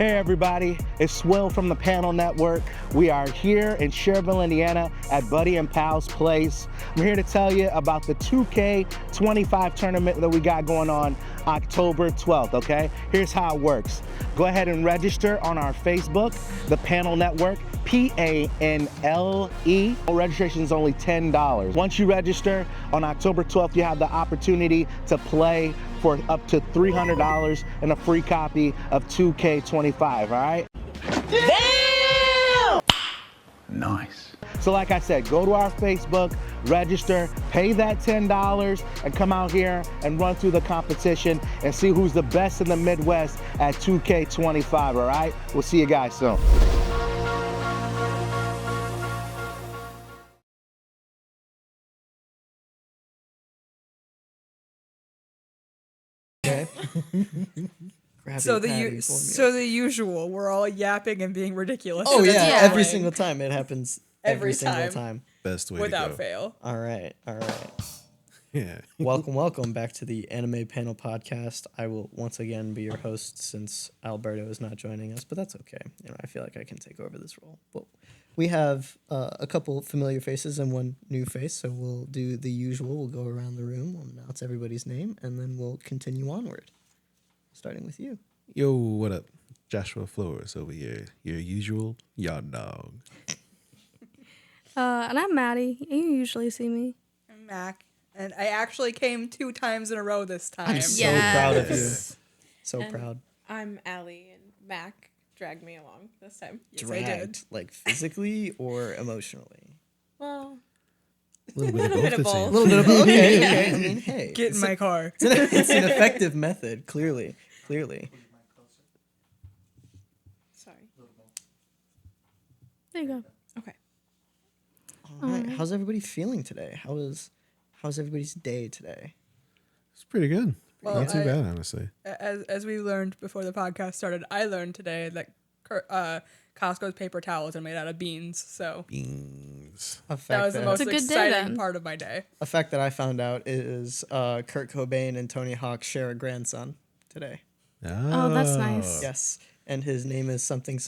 Hey everybody, it's Swill from the Panel Network. We are here in Cherville, Indiana at Buddy and Pal's place. I'm here to tell you about the 2K25 tournament that we got going on October 12th, okay? Here's how it works. Go ahead and register on our Facebook, the Panel Network, Panle. Registration is only $10. Once you register on October 12th, you have the opportunity to play for up to $300 and a free copy of 2K25, all right? Damn! Nice. So like I said, go to our Facebook, register, pay that $10, and come out here and run through the competition and see who's the best in the Midwest at 2K25, all right? We'll see you guys soon. Okay. So the usual, we're all yapping and being ridiculous. Oh yeah, every Like, single time it happens. Every single time. Best way without to go. fail. All right. Yeah. Welcome back to the Anime Panel podcast. I will once again be your host since Alberto is not joining us, but that's okay. You know, I feel like I can take over this role. Well, we have a couple familiar faces and one new face, so we'll do the usual. We'll go around the room, we'll announce everybody's name, and then we'll continue onward. Starting with you. Yo, what up? Joshua Flores over here. Your usual yard dog. And I'm Maddie. You usually see me. I'm Mac. And I actually came 2 times in a row this time. I'm so proud of you. Yes. So And proud. I'm Allie, and Mac dragged me along this time. Yes, I did. Dragged, like physically or emotionally? Well, A little bit a bit of it both. seems. A little bit of okay. I mean, hey, Get in my car. it's an effective method. Clearly. Sorry. There you go. Okay. All right. How's everybody feeling today? How's everybody's day today? It's pretty good. Well, Not too bad, honestly. As we learned before the podcast started, I learned today that Costco's paper towels are made out of beans. So Beans. A fact that was the that, most It's a good day, exciting then. part of my day. a fact that I found out is Kurt Cobain and Tony Hawk share a grandson today. Oh, that's nice. Yes, and his name is something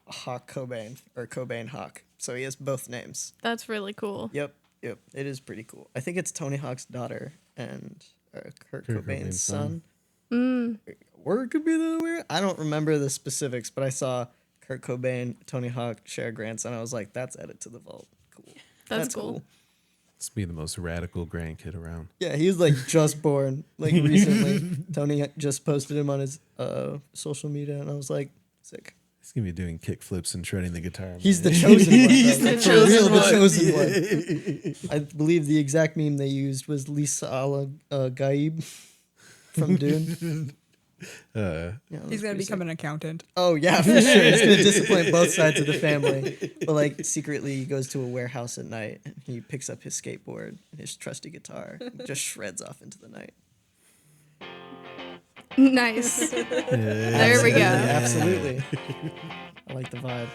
Hawk Cobain or Cobain Hawk. So he has both names. That's really cool. Yep. It is pretty cool. I think it's Tony Hawk's daughter and Kurt Cobain's son. Or it could be the other way. I don't remember the specifics, but I saw Kurt Cobain, Tony Hawk share a grandson. I was like, that's added to the vault. Cool. That's cool. Let's be the most radical grandkid around. Yeah, he was like just born, like recently. Tony just posted him on his social media, and I was like, sick. He's going to be doing kick flips and shredding the guitar. He's the man. chosen one. He's though. the For chosen real, one. the chosen one. I believe the exact meme they used was Lisa Al Gaib from Dune. Yeah, that was He's gonna pretty become sick. an accountant. Oh yeah, for sure. It's gonna disappoint both sides of the family. But like secretly, he goes to a warehouse at night and he picks up his skateboard and his trusty guitar, and just shreds off into the night. Nice. There we go. Absolutely. I like the vibe.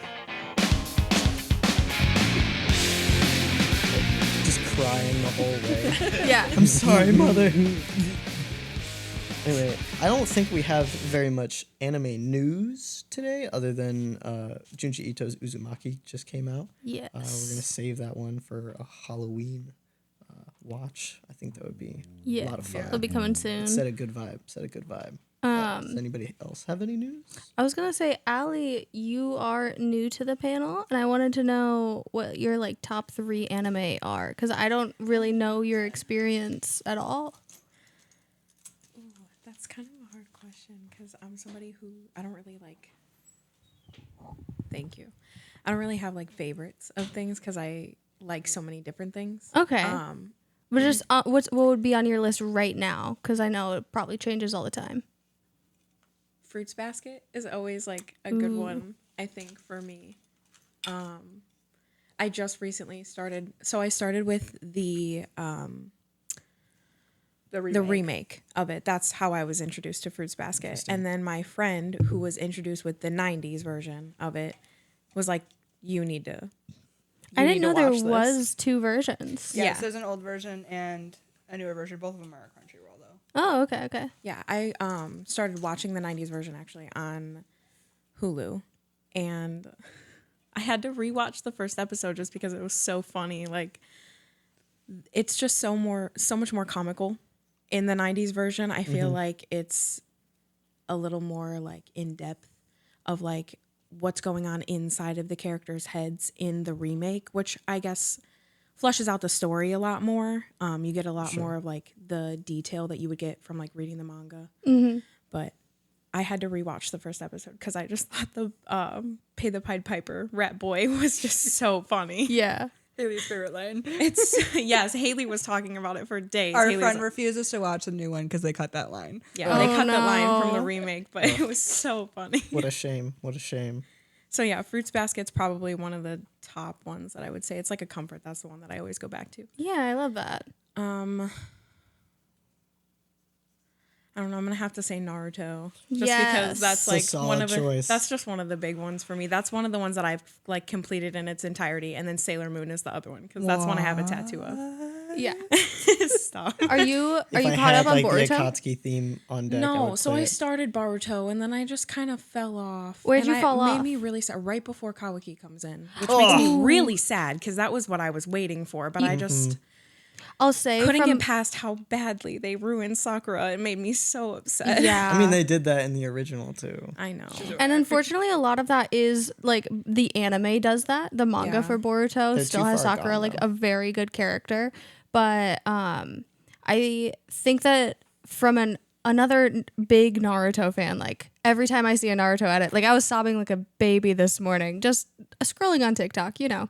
Just crying the whole way. Yeah. I'm sorry, mother. Anyway, I don't think we have very much anime news today, other than Junji Ito's Uzumaki just came out. Yes. We're gonna save that one for a Halloween watch. I think that would be Yeah. a lot of fun. It'll be coming soon. Set a good vibe. Does anybody else have any news? I was gonna say, Allie, you are new to the panel, and I wanted to know what your like top 3 anime are, because I don't really know your experience at all. Ooh, that's kind of a hard question because I'm somebody who I don't really like. Thank you. I don't really have like favorites of things because I like so many different things. Okay. But just what would be on your list right now? Because I know it probably changes all the time. Fruits Basket is always like a good one, I think, for me. I just recently started. So I started with the remake of it. That's how I was introduced to Fruits Basket. And then my friend who was introduced with the 90s version of it was like, you need to I didn't know there watch this. was 2 versions. Yes, Yeah. there's an old version and a newer version. Both of them are on Crunchyroll though. Oh, okay. Yeah, I started watching the 90s version actually on Hulu, and I had to rewatch the first episode just because it was so funny. Like, it's just so much more comical in the 90s version. I feel like it's a little more like in depth of like what's going on inside of the characters' heads in the remake, which I guess fleshes out the story a lot more. You get a lot more of like the detail that you would get from like reading the manga. But I had to rewatch the first episode because I just thought the Pay the Pied Piper rat boy was just so funny. Yeah. Haley's favorite line. It's yes, Haley was talking about it for days. Our Haley's friend refuses to watch the new one because they cut that line. yeah, they cut that line from the no. remake, but it was so funny. What a shame. What a shame. So yeah, Fruits Basket's probably one of the top ones that I would say. It's like a comfort. That's the one that I always go back to. Yeah, I love that. I don't know. I'm gonna have to say Naruto, just Yes. because that's It's a like solid one of choice. that's just one of the big ones for me. That's one of the ones that I've like completed in its entirety, and then Sailor Moon is the other one because that's one I have a tattoo of. Yeah. Stop. Are you If I caught had up on like the Boruto? Akatsuki theme on deck, I No, would so play I it. started Baruto, and then I just kind of fell off. Where'd And you fall Made off? me really sad right before Kawaki comes in, which makes me really sad because that was what I was waiting for. But I just I'll say couldn't from, get past how badly they ruined Sakura. It made me so upset. Yeah. I mean, they did that in the original too. I know. And unfortunately, a lot of that is like the anime does that. The manga Yeah. for Boruto They're still too has far Sakura gone, like though. a very good character, but I think that from another big Naruto fan, like every time I see a Naruto edit, like I was sobbing like a baby this morning, just scrolling on TikTok, you know.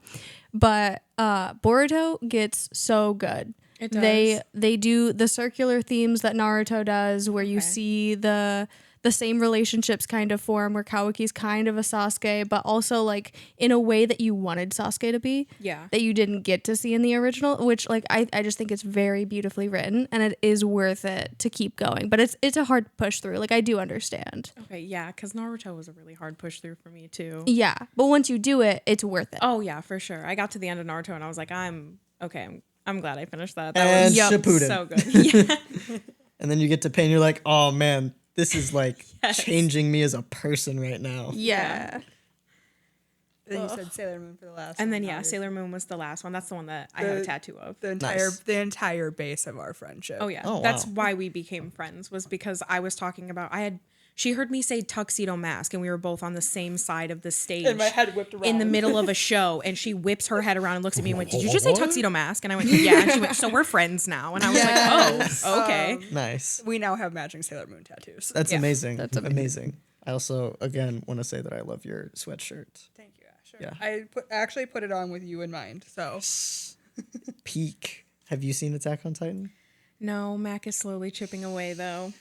But Boruto gets so good. It does. They do the circular themes that Naruto does, where you see the same relationships kind of form, where Kawaki's kind of a Sasuke, but also like in a way that you wanted Sasuke to be. Yeah. That you didn't get to see in the original, which like I just think it's very beautifully written and it is worth it to keep going. But it's a hard push through. Like I do understand. Okay, yeah, because Naruto was a really hard push through for me too. Yeah. But once you do it, it's worth it. Oh yeah, for sure. I got to the end of Naruto and I was like, I'm glad I finished that. That And was Shippuden. so good. Yeah. And then you get to pain, you're like, oh man, this is like changing me as a person right now. Yeah. Then you said Sailor Moon for the last And one, then yeah, obviously. Sailor Moon was the last one. That's the one that I have a tattoo of. The entire base of our friendship. Oh yeah, Oh, that's wow. why we became friends, was because I was talking about she heard me say tuxedo mask and we were both on the same side of the stage. And my head whipped around. In the middle of a show, and she whips her head around and looks at me and went, "Did you just say tuxedo mask?" And I went, "Yeah." And she went, "So we're friends now." And I was like, "Oh, okay." Nice. We now have matching Sailor Moon tattoos. That's Yeah. amazing. That's amazing. I also, again, want to say that I love your sweatshirt. Thank you, Asher. Yeah. I actually put it on with you in mind. So Peak. Have you seen Attack on Titan? No, Mac is slowly chipping away though.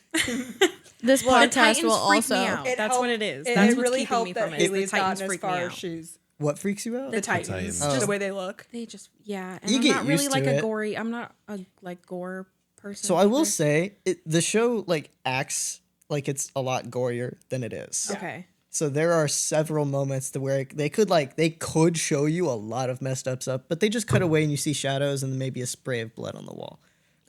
This The podcast Titans will freak me also out. That's what it is. It That's what's really keeping me helped that from it. is the Haley's Titans gotten as freak me far out. as she's What freaks you out? the Titans. Titans. Just Oh. the way they look. They just and You I'm get not really used like to a it. gory. I'm not a like gore person. So I will either. say, the show like acts like it's a lot gorier than it is. Okay. So there are several moments to where they could show you a lot of messed up stuff, but they just cut away and you see shadows and maybe a spray of blood on the wall.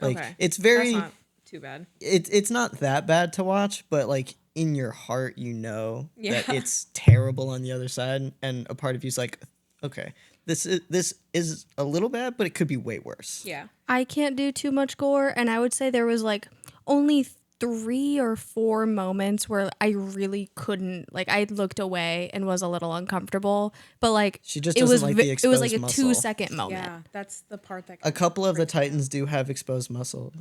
Like Okay. it's very That's not too bad. it's not that bad to watch, but like in your heart you know that Yeah. it's terrible on the other side, and a part of you's like, okay, this is a little bad, but it could be way worse. Yeah. I can't do too much gore, and I would say there was like only 3 or 4 moments where I really couldn't, like I looked away and was a little uncomfortable, but like She just it doesn't was like the it was like a exposed muscle. 2-second moment. Yeah. That's the part that. A couple of the Titans do have exposed muscle,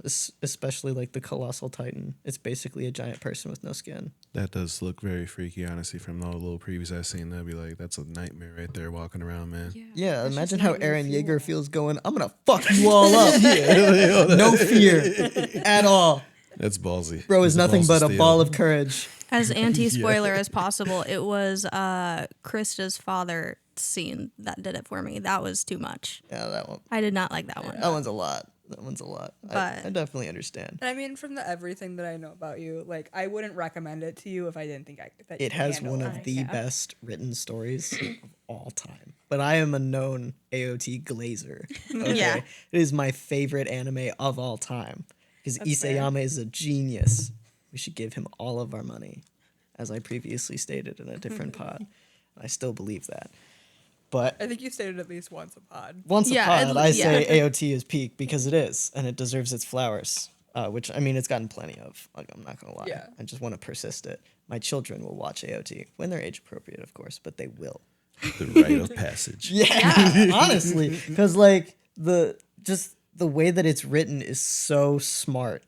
especially like the Colossal Titan. It's basically a giant person with no skin. That does look very freaky, honestly, from all the little previews I've seen. That'd be like, that's a nightmare right there walking around, man. Yeah, That's imagine just how not your Eren fuel. Yeager feels going, I'm gonna fuck you all up. No fear at all. That's ballsy. Bro is That's nothing balls but of a steel. ball of courage. As anti-spoiler as possible, it was Krista's father scene that did it for me. That was too much. Yeah, that one. I did not like that one. That one's a lot. That one's a lot. But- I definitely understand. And I mean, from the everything that I know about you, like I wouldn't recommend it to you if I didn't think that you It has handle one it. of the Yeah. best written stories of all time. But I am a known AOT glazer. Okay? Yeah. It is my favorite anime of all time. Because That's fair. Isayama is a genius. We should give him all of our money. as I previously stated in a different pod. I still believe that. But I think you stated at least once a pod. once Yeah, a pod, I say yeah. AOT is peak because it is, and it deserves its flowers. Which, I mean, it's gotten plenty of. Like, I'm not going to lie. Yeah. I just want to persist it. My children will watch AOT when they're age appropriate, of course, but they will. The rite of passage. Yeah, honestly, because like the way that it's written is so smart,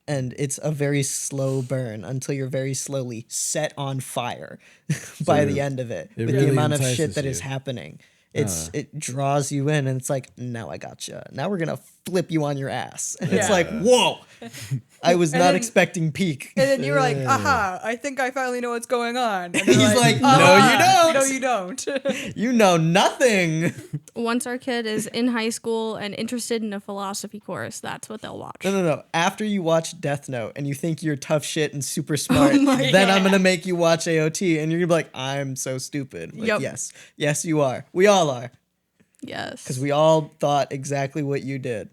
and it's a very slow burn until you're very slowly set on fire by the end of it it with the really amount of shit entices that is you. happening. It draws you in, and it's like, now I gotcha. Now we're gonna flip you on your ass, and it's Yeah. like, whoa! I was not then- expecting peak. And then you were like, aha, I think I finally know what's going on. And He's they're like, "Ah, no, No, you you don't. You know nothing. Once our kid is in high school and interested in a philosophy course, that's what they'll watch. No. After you watch Death Note and you think you're tough shit and super smart, then God. I'm gonna make you watch AOT, and you're gonna be like, I'm so stupid. Like, Yep. yes, you are. We all are, Yes. because we all thought exactly what you did,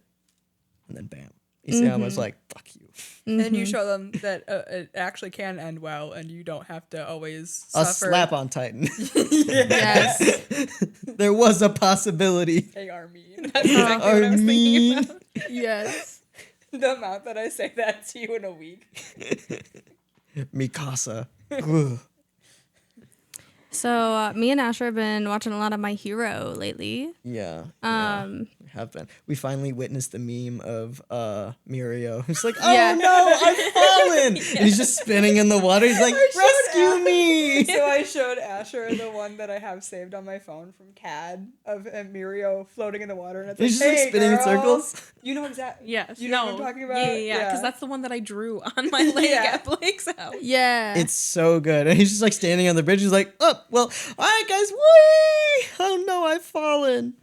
and then bam, Isayama's like, fuck you. And then you show them that it actually can end well, and you don't have to always A suffer. slap on Titan. Yes. There was a possibility. They are mean. That's exactly what I Are was thinking mean. about. Yes. The amount that I say that to you in a week. Mikasa. Ugh. So me and Asher have been watching a lot of My Hero lately. Yeah. Um, We have been. We finally witnessed the meme of Mirio. He's like, oh Yeah. no, I've fallen. And he's just spinning in the water. He's like, rescue me. So I showed Asher the one that I have saved on my phone from CAD of Mirio floating in the water, and it's He's like, just, like, hey, spinning in girl, circles. You know exactly. Yes. You know what I'm talking about? Yeah, because that's the one that I drew on my leg Yeah. at Blake's house. yeah. It's so good. And he's just like standing on the bridge. He's like, oh, well, all right, guys. Whee! Oh no, I've fallen.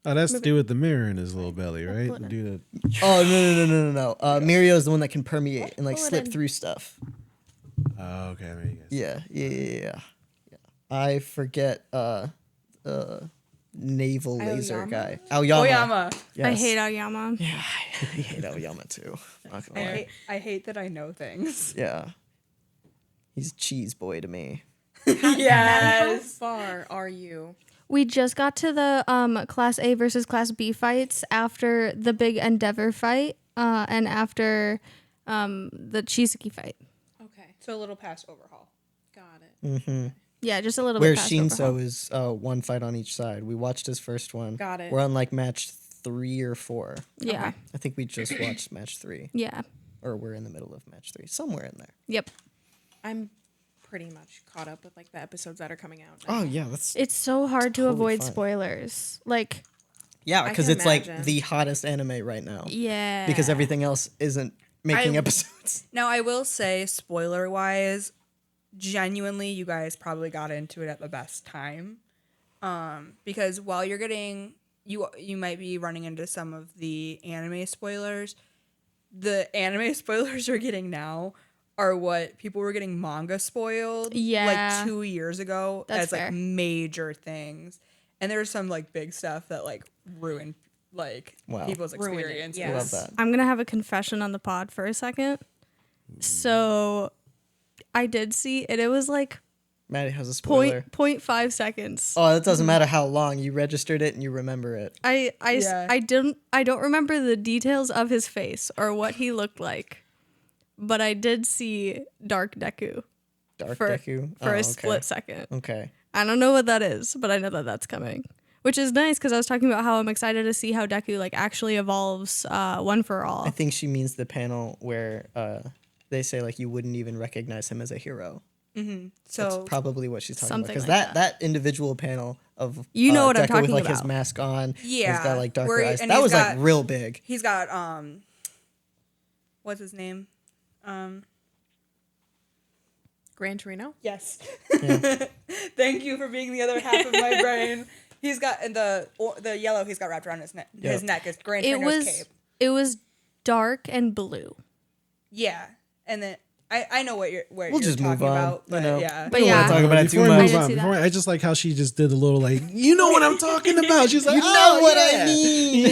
Oh, that's to do with the mirror in his little belly, right? Do that. Oh, no. Mirio is the one that can permeate and like Pull it slip in. through stuff. Oh, okay. I mean, Yeah. I forget naval laser Aoyama? guy. Aoyama. Oyama. Yes. I hate Aoyama. Yeah, I hate Aoyama too. Not gonna lie. I hate that I know things. Yeah. He's cheese boy to me. How Yes. far are you? We just got to the Class A versus Class B fights after the big Endeavor fight and after the Chisaki fight. Okay. So a little past overhaul. Got it. Mm-hmm. Yeah, just a little Where bit past overhaul. Shinso is one fight on each side. We watched his first one. Got it. We're on like match 3 or 4. Yeah. Okay. I think we just watched match 3. Yeah. Or we're in the middle of match 3. Somewhere in there. Yep. I'm pretty much caught up with like the episodes that are coming out now. Oh, yeah. That's It's so hard to totally avoid fine. spoilers. Like, yeah, I because can it's like imagine. the hottest anime right now. yeah. Because everything else isn't making episodes. Now I will say, spoiler wise, genuinely, you guys probably got into it at the best time, because while you're getting you might be running into some of the anime spoilers. The anime spoilers you're getting now are what people were getting manga spoiled Yeah. like 2 years ago That's as like fair. major things, and there's some like big stuff that like ruined like Wow. people's Ruined it, experiences. yeah. Love that. I'm going to have a confession on the pod for a second. So I did see it. It was like Maddie has a spoiler. 0.5 seconds. Oh, that doesn't matter how long. You registered it and you remember it. Yeah. I don't remember the details of his face or what he looked like, but I did see Dark Deku Dark for Deku? for Oh, a okay. split second. Okay. I don't know what that is, but I know that that's coming, which is nice because I was talking about how I'm excited to see how Deku like actually evolves one for all. I think she means the panel where they say like you wouldn't even recognize him as a hero. So That's probably what she's talking about. Something Because like that individual panel of You know what I'm Deku talking with like his about. mask on, Yeah, he's got like darker where he- eyes. and That he's was got- like real big. he's got what's his name? Gran Torino? Yes. Thank you for being the other half of my brain. He's got the yellow he's got wrapped around his neck. Yep. His neck is Gran it Torino's was cape. it was dark and blue. Yeah, and then I know what you're We'll you're just move talking on, about, you but know. yeah. But We don't wanna yeah. talk about it too before we much. move didn't on, see before that. I just like how she just did a little like, you know what I'm talking about. She's like, You know what I yeah. mean.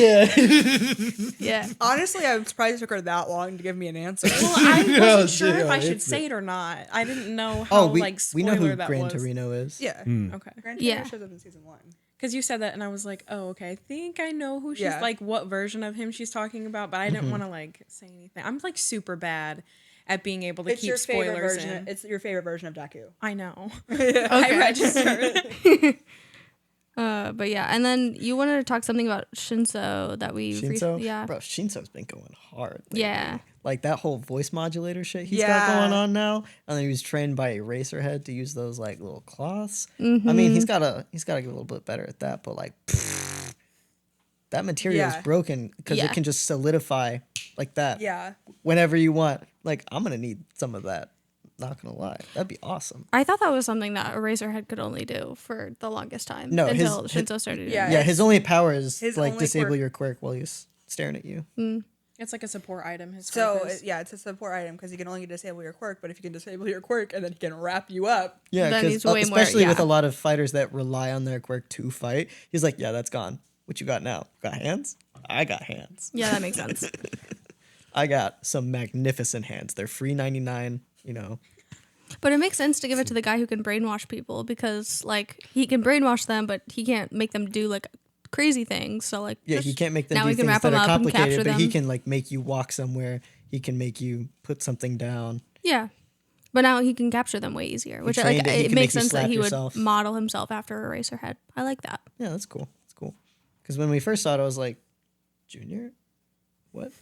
Yeah. Yeah. Honestly, I'm surprised it took her that long to give me an answer. Well, I wasn't Oh, sure shit, if I oh, should it's say it or not. I didn't know how Oh, we like we know spoiler who that Gran was. Torino is. Yeah. Okay. Gran Torino Yeah. shows up in season 1. Because you said that, and I was like, oh, okay. I think I know who she's Yeah. like, what version of him she's talking about, but I didn't Mm-hmm. want to like say anything. I'm like super bad at being able to It's keep your favorite spoilers version. in. It's your favorite version of Deku. I know. Okay. I registered. But yeah, and then you wanted to talk something about Shinso that we Shinso? yeah. Bro, Shinso's been going hard. lately. Yeah. Like that whole voice modulator shit he's got Yeah. going on now. And then he was trained by Eraserhead to use those like little cloths. Mm-hmm. I mean, he's gotta get a little bit better at that, but like that material is Yeah. broken because Yeah. it can just solidify like that Yeah. whenever you want. Like, I'm gonna need some of that. Not gonna lie. That'd be awesome. I thought that was something that Eraserhead could only do for the longest time. No, his- until Shinso started doing Yeah. it. Yeah, his only power is his like only disable quirk- your quirk while he's staring at you. It's like a support item. His So quirk is. yeah, it's a support item because you can only disable your quirk, but if you can disable your quirk and then he can wrap you up. Yeah, Then because he's way more- especially with yeah. a lot of fighters that rely on their quirk to fight, he's like, yeah, that's gone. What you got now? Got hands? I got hands. Yeah, that makes sense. I got some magnificent hands. They're free 99, you know. But it makes sense to give it to the guy who can brainwash people because like he can brainwash them, but he can't make them do like crazy things. So like Yeah, he can't make them now do he can things wrap that them are up and complicated, capture but he them. can like make you walk somewhere. He can make you put something down. Yeah. But now he can capture them way easier, which trained like it, he it can makes make you sense that slap he yourself. would model himself after Eraserhead. I like that. Yeah, that's cool. That's cool. Because when we first saw it, I was like, Junior? What?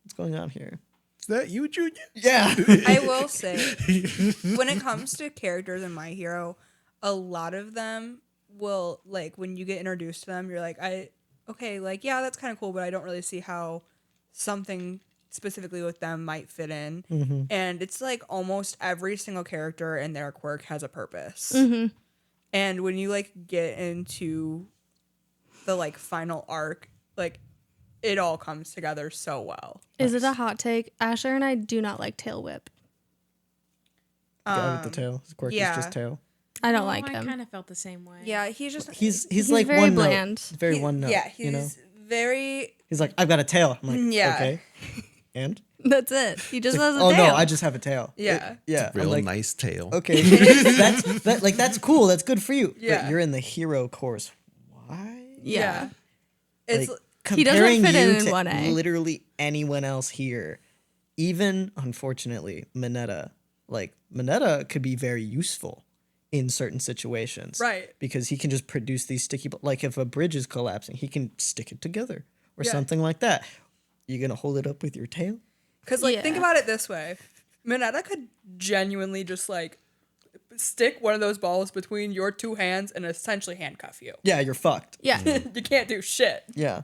What's going on here? Is that you, Junior? Yeah. I will say, when it comes to characters in My Hero, a lot of them will like when you get introduced to them, you're like, like yeah, that's kind of cool, but I don't really see how something specifically with them might fit in. Mm-hmm. And it's like almost every single character in their quirk has a purpose. And when you like get into the like final arc, like it all comes together so well. Is it a hot take? Asher and I do not like Tail Whip. Guy with the tail. His quirk yeah. is just tail. I don't Oh, like I him. kind of felt the same way. Yeah, he's just He's like very one bland. note. He's very one note. Yeah, he's you know? very He's like, I've got a tail. I'm like, Yeah. okay. And? That's it. He just has a Oh tail. no, I just have a tail. Yeah. Yeah. I'm Real like, nice tail. okay. that's cool. That's good for you. Yeah. But you're in the hero course. Why? yeah. It's Like, He doesn't comparing fit in you in to 1A. literally anyone else here, even unfortunately, Mineta. Like Mineta could be very useful in certain situations, Right. Because he can just produce these sticky. Like if a bridge is collapsing, he can stick it together or Yeah. something like that. You gonna hold it up with your tail? because like think Yeah. about it this way, Mineta could genuinely just like stick one of those balls between your two hands and essentially handcuff you. Yeah, you're fucked. Yeah. You can't do shit. Yeah.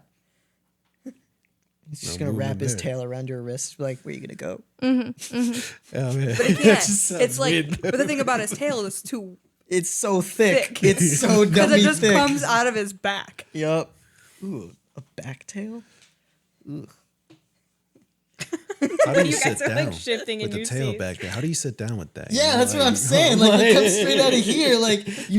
He's just No gonna wrap movement his there. tail around your wrist, like, where you gonna go? Oh, man. But he can't. It's like, but the thing about his tail is too It's so thick. Thick. It's so because dummy it just thick. comes out of his back. Yup. Ooh, a back tail? How do you, You sit guys are, down like, shifting with in the your tail seats. back there? How do you sit down with that? Yeah, You know, that's what I'm like- saying. Like, it comes straight out of here. Like,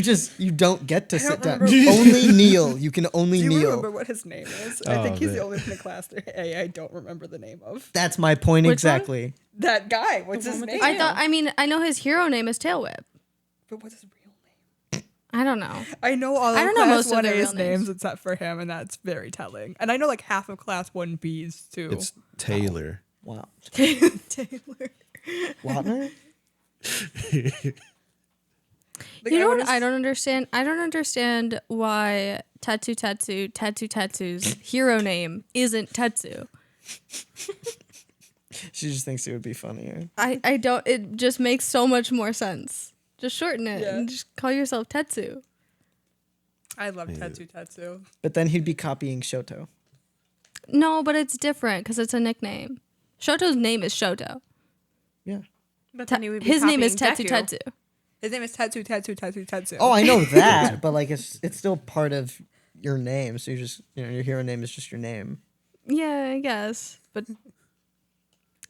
you don't get to sit down. remember- Only kneel. You can only Do you kneel. remember what his name is? I Oh, think he's the man. only one in class that I don't remember the name of. That's my point Which exactly. That guy. What's The his one with name? the I know his hero name is Tail Whip. But what's his real name? I don't know. I know all of I don't know class most of their 1A's real names. names except for him, and that's very telling. And I know like half of class 1B's too. It's Taylor. Wow. Taylor. Watner? Like, You know would what just- I don't understand? I don't understand why Tatsu's hero name isn't Tetsu. She just thinks it would be funnier. I don't. It just makes so much more sense. Just shorten it Yeah. and just call yourself Tetsu. I love Tetsu. But then he'd be copying Shoto. No, but it's different because it's a nickname. Shoto's name is Shoto. Yeah. But then he would be His name is copying Tetsu Deku. Tetsu. His name is Tetsu. Oh, I know that, but like it's still part of your name. So you just your hero name is just your name. Yeah, I guess. But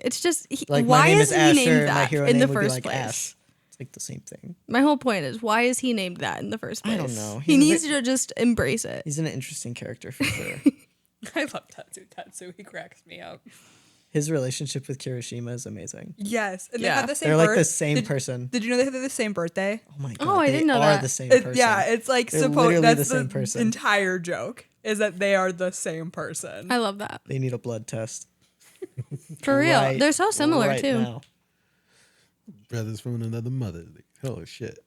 It's just Like why my name is is he Asher, named and my that hero in name the would be first like place? Ash. It's like the same thing. My whole point is why is he named that in the first place? I don't know. He He's a needs bit- to just embrace it. He's an interesting character for sure. I love Tetsu. He cracks me up. His relationship with Kirishima is amazing. Yes, and they Yeah. have the same. They're like the birth- same did- person. Did you know they have the same birthday? Oh my god. Oh, I they didn't know are that. the same person. Yeah, it's like They're supposed. literally That's the the same person. entire joke is that they are the same person. I love that. They need a blood test. For real. Right- They're so similar right too. now. Brothers from another mother. Oh shit.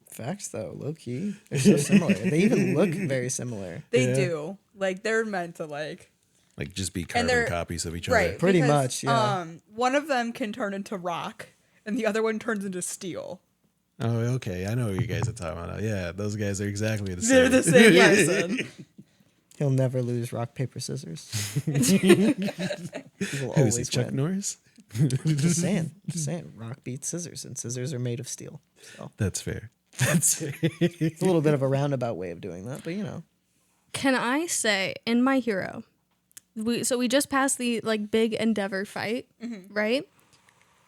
Facts though, low key. They're so similar. They even look very similar. They Yeah. do. Like they're meant to like. Like just be And they're- carbon copies of each Right. other. Pretty much, yeah. One of them can turn into rock, and the other one turns into steel. Oh, okay. I know what you guys are talking about. Yeah, those guys are exactly the same. They're the same person. He'll never lose rock, paper, scissors. He will Who is he, always Chuck win. Norris? Just saying. Rock beats scissors, and scissors are made of steel. So That's fair. That's fair. it's a little bit of a roundabout way of doing that, but you know. Can I say in My Hero, we just passed the like big Endeavor fight, right?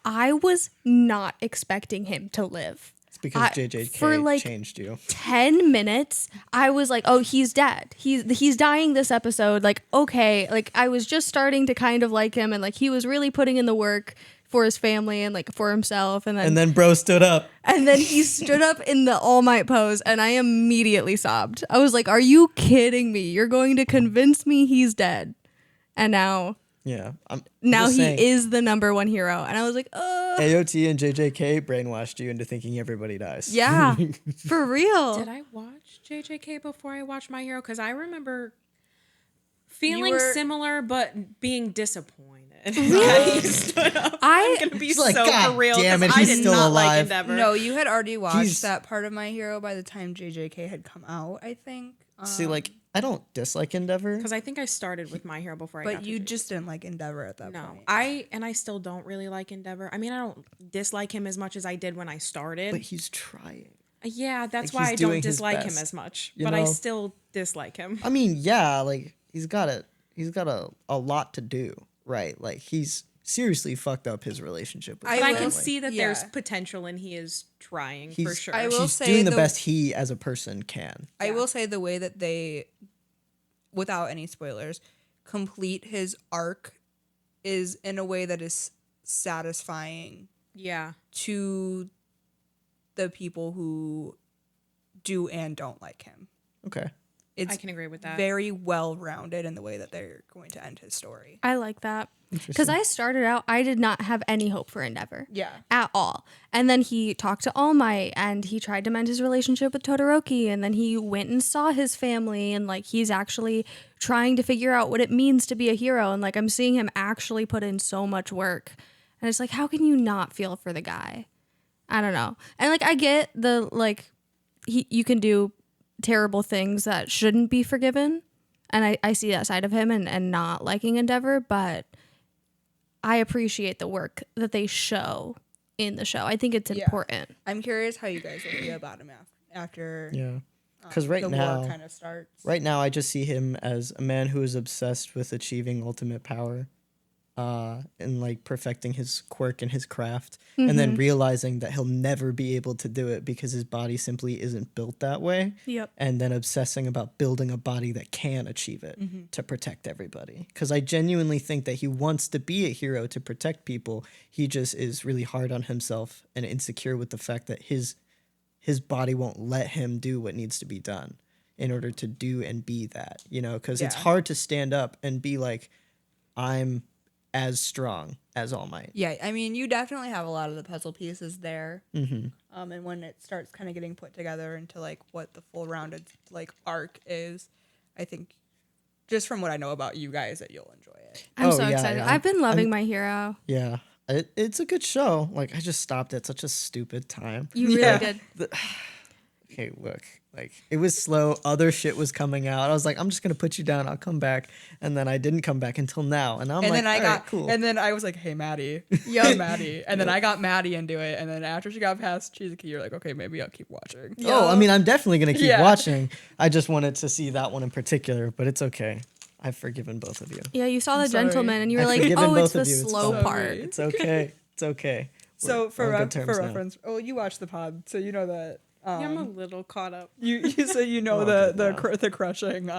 I was not expecting him to live. It's because JJK for, like, changed you. 10 minutes, I was like, oh, he's dead. He's dying this episode. Like, okay. Like, I was just starting to kind of like him, and like he was really putting in the work for his family and like for himself. And then bro stood up. And then he stood up in the All Might pose, and I immediately sobbed. I was like, are you kidding me? You're going to convince me he's dead. And now Yeah. he just saying, is the number one hero. And I was like, oh, AOT and JJK brainwashed you into thinking everybody dies. yeah, for real. Did I watch JJK before I watched My Hero? Because I remember feeling were- similar, but being disappointed. Really? I I'm gonna be like, so "God for real damn because it, I he's did still not like alive." Endeavor. No, you had already watched He's- that part of My Hero by the time JJK had come out, I think. See, like, I don't dislike Endeavor. because I think I started with My Hero before I got But to you JJK. just didn't like Endeavor at that No, point. I still don't really like Endeavor. I mean, I don't dislike him as much as I did when I started. But he's trying. Yeah, that's Like, why he's I don't doing his dislike him best, as much. you But I know? still dislike him. I mean, yeah, like he's got a lot to do, right? Like he's seriously fucked up his relationship with I his But I will- can family. see that there's Yeah. potential and he is trying for He's- sure. I will He's say doing the the- best he as a person can. I will say the way that they, without any spoilers, complete his arc is in a way that is satisfying Yeah. to the people who do and don't like him. Okay. It's I can agree with that. very well rounded in the way that they're going to end his story. I like that. Because I started out, I did not have any hope for Endeavor. Yeah. At all. And then he talked to All Might, and he tried to mend his relationship with Todoroki, and then he went and saw his family, and like he's actually trying to figure out what it means to be a hero. And like I'm seeing him actually put in so much work. And it's like, how can you not feel for the guy? I don't know. And like I get the like you can do terrible things that shouldn't be forgiven. And I see that side of him and not liking Endeavor, but I appreciate the work that they show in the show. I think it's Yeah. important. I'm curious how you guys will feel about him after Yeah. Because right the now, war kind of starts. right now, I just see him as a man who is obsessed with achieving ultimate power, and like perfecting his quirk and his craft, and then realizing that he'll never be able to do it because his body simply isn't built that way. Yep. And then obsessing about building a body that can achieve it to protect everybody. Because I genuinely think that he wants to be a hero to protect people. He just is really hard on himself and insecure with the fact that his body won't let him do what needs to be done in order to do and be that, you know, because it's Yeah. hard to stand up and be like, I'm as strong as All Might. Yeah, I mean, you definitely have a lot of the puzzle pieces there. Mm-hmm. And when it starts kind of getting put together into like what the full rounded like arc is, I think just from what I know about you guys that you'll enjoy it. I'm Oh, so yeah, excited. yeah. I've been loving My Hero. Yeah. It's a good show. Like, I just stopped at such a stupid time. You really Yeah. did. Okay, look, like it was slow. Other shit was coming out. I was like, I'm just gonna put you down. I'll come back, and then I didn't come back until now. And I'm And like, then I all got, right, cool. and then I was like, "Hey, Maddie, hey, Maddie," and then I got Maddie into it. And then after she got past Chizuki, you're like, "Okay, maybe I'll keep watching." Oh, I mean, I'm definitely gonna keep Yeah. watching. I just wanted to see that one in particular, but it's okay. I've forgiven both of you. Yeah, you saw the sorry. gentleman and you were I've like, forgiven oh, it's both the of you. It's slow fine. part. It's okay. It's okay. So We're on good terms now. reference, oh, you watched the pod, so you know that. Yeah, I'm a little caught up. You so you know We're all the good now. the crushing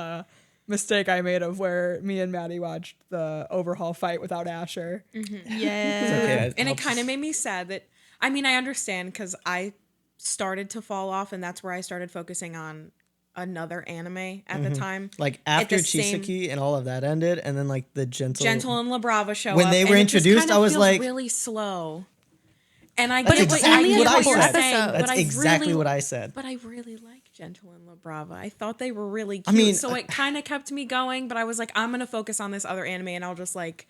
mistake I made of where me and Maddie watched the overhaul fight without Asher. Yeah. Okay, And I'll it kind of just- made me sad that, I mean, I understand because I started to fall off, and that's where I started focusing on another anime at the time. like At after the same- Chisaki and all of that ended, and then like the Gentle and La Brava show When up, they and were it just introduced, kind of I was feels like- really slow. And I That's get what, exactly I what get I what you're said. saying, That's but That's I exactly really, what I said. But I really like Gentle and La Brava. I thought they were really I cute. mean, So it kind of kept me going, but I was like, I'm going to focus on this other anime and I'll just like